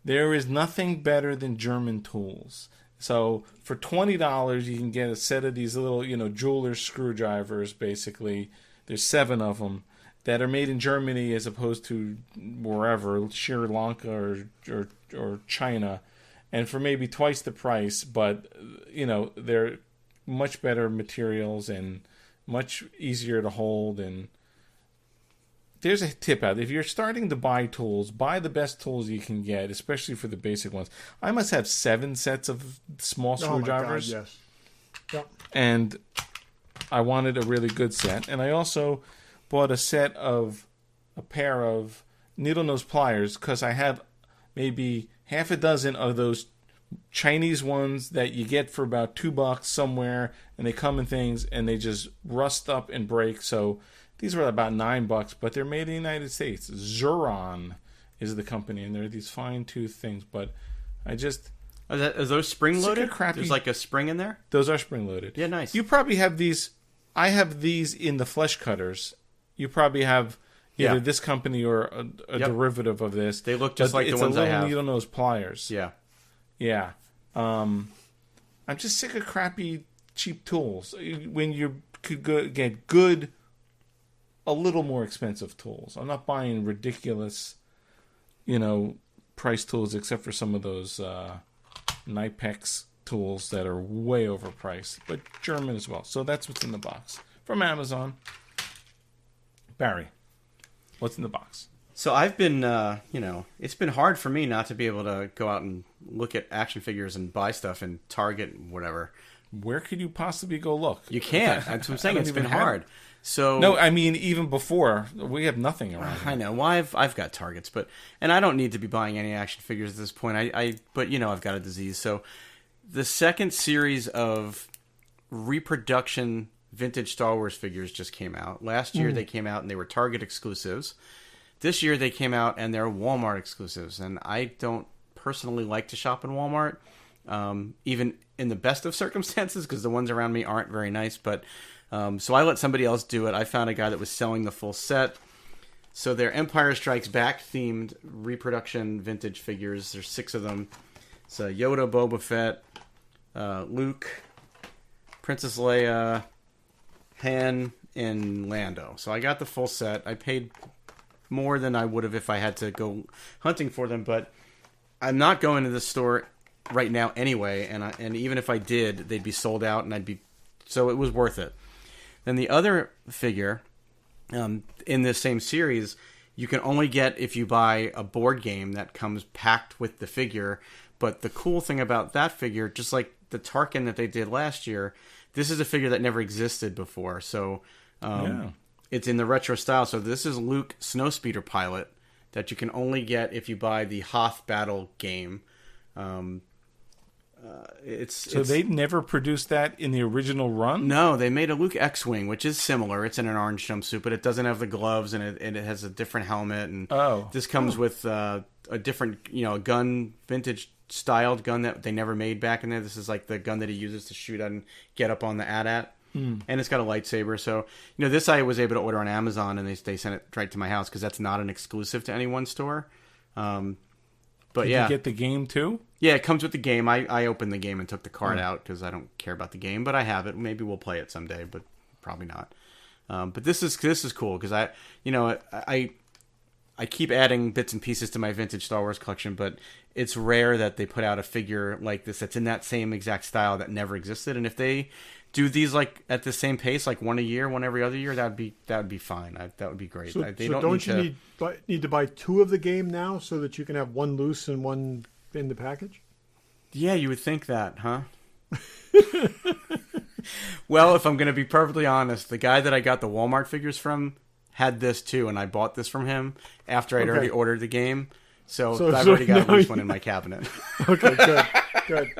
Speaker 1: There is nothing better than German tools. So for $20, you can get a set of these little, jeweler's screwdrivers. Basically, there's 7 of them that are made in Germany as opposed to wherever, Sri Lanka or China, and for maybe twice the price. But they're much better materials and much easier to hold. And there's a tip out. If you're starting to buy tools, buy the best tools you can get, especially for the basic ones. I must have 7 sets of small screwdrivers.
Speaker 3: Oh my God, yes. Yep.
Speaker 1: And I wanted a really good set. And I also bought a pair of needle nose pliers because I have maybe half a dozen of those Chinese ones that you get for about $2 somewhere, and they come in things and they just rust up and break. So these were about $9, but they're made in the United States. Xuron is the company, and they're these fine-tooth things. But I just
Speaker 2: Are those spring loaded?
Speaker 1: Crappy,
Speaker 2: There's like a spring in there?
Speaker 1: Those are spring loaded.
Speaker 2: Yeah, nice.
Speaker 1: You probably have these. I have these in the flesh cutters. You probably have either this company or a derivative of this.
Speaker 2: They look just like the ones I have.
Speaker 1: It's a little needle nose pliers.
Speaker 2: Yeah.
Speaker 1: Yeah. I'm just sick of crappy, cheap tools. When you could get good, a little more expensive tools. I'm not buying ridiculous, price tools, except for some of those Knipex tools that are way overpriced, but German as well. So that's what's in the box from Amazon. Barry, what's in the box?
Speaker 2: So I've been, it's been hard for me not to be able to go out and look at action figures and buy stuff in Target and whatever.
Speaker 1: Where could you possibly go look?
Speaker 2: You can't. That's what I'm saying. It's been hard. So
Speaker 1: no, I mean even before we have nothing around.
Speaker 2: I know. Well, I've got Targets, and I don't need to be buying any action figures at this point. But I've got a disease. So the second series of reproduction vintage Star Wars figures just came out. Last year they came out and they were Target exclusives. This year they came out and they're Walmart exclusives, and I don't personally like to shop in Walmart, even in the best of circumstances, because the ones around me aren't very nice. But so I let somebody else do it. I found a guy that was selling the full set. So they're Empire Strikes Back themed reproduction vintage figures. There's 6 of them. It's Yoda, Boba Fett, Luke, Princess Leia, Han, and Lando. So I got the full set. I paid more than I would have if I had to go hunting for them, but I'm not going to the store right now anyway, and even if I did, they'd be sold out, and so it was worth it. Then the other figure in this same series, you can only get if you buy a board game that comes packed with the figure. But the cool thing about that figure, just like the Tarkin that they did last year, this is a figure that never existed before. So it's in the retro style. So this is Luke Snowspeeder Pilot that you can only get if you buy the Hoth Battle game.
Speaker 1: They never produced that in the original run?
Speaker 2: No, they made a Luke X-Wing, which is similar. It's in an orange jumpsuit, but it doesn't have the gloves, and it has a different helmet. And this comes with a different, a gun, vintage styled gun that they never made back in there. This is like the gun that he uses to shoot and get up on the AT-AT. And it's got a lightsaber. So, this I was able to order on Amazon, and they sent it right to my house because that's not an exclusive to any one store. But
Speaker 1: Did you get the game too?
Speaker 2: Yeah, it comes with the game. I opened the game and took the card out because I don't care about the game, but I have it. Maybe we'll play it someday, but probably not. But this is cool because I keep adding bits and pieces to my vintage Star Wars collection, but it's rare that they put out a figure like this that's in that same exact style that never existed. And if they do these like at the same pace, like one a year, one every other year, that would be fine. That would be great.
Speaker 3: So don't you need to buy 2 of the game now so that you can have one loose and one in the package?
Speaker 2: Yeah, you would think that, huh? Well, if I'm going to be perfectly honest, the guy that I got the Walmart figures from had this too, and I bought this from him after I'd already ordered the game. So I've already got a loose one in my cabinet.
Speaker 3: Okay, good.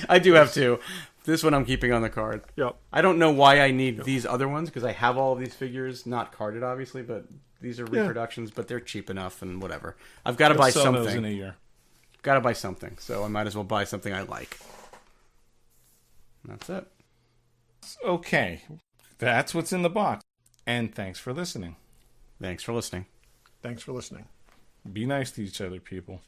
Speaker 2: I do have 2. This one I'm keeping on the card.
Speaker 3: Yep.
Speaker 2: I don't know why I need these other ones because I have all of these figures, not carded obviously, but these are reproductions, but they're cheap enough and whatever. I've got to buy something.
Speaker 1: Those in a year.
Speaker 2: Got to buy something, so I might as well buy something I like. That's it.
Speaker 1: Okay. That's what's in the box. And thanks for listening.
Speaker 2: Thanks for listening.
Speaker 3: Thanks for listening.
Speaker 1: Be nice to each other, people.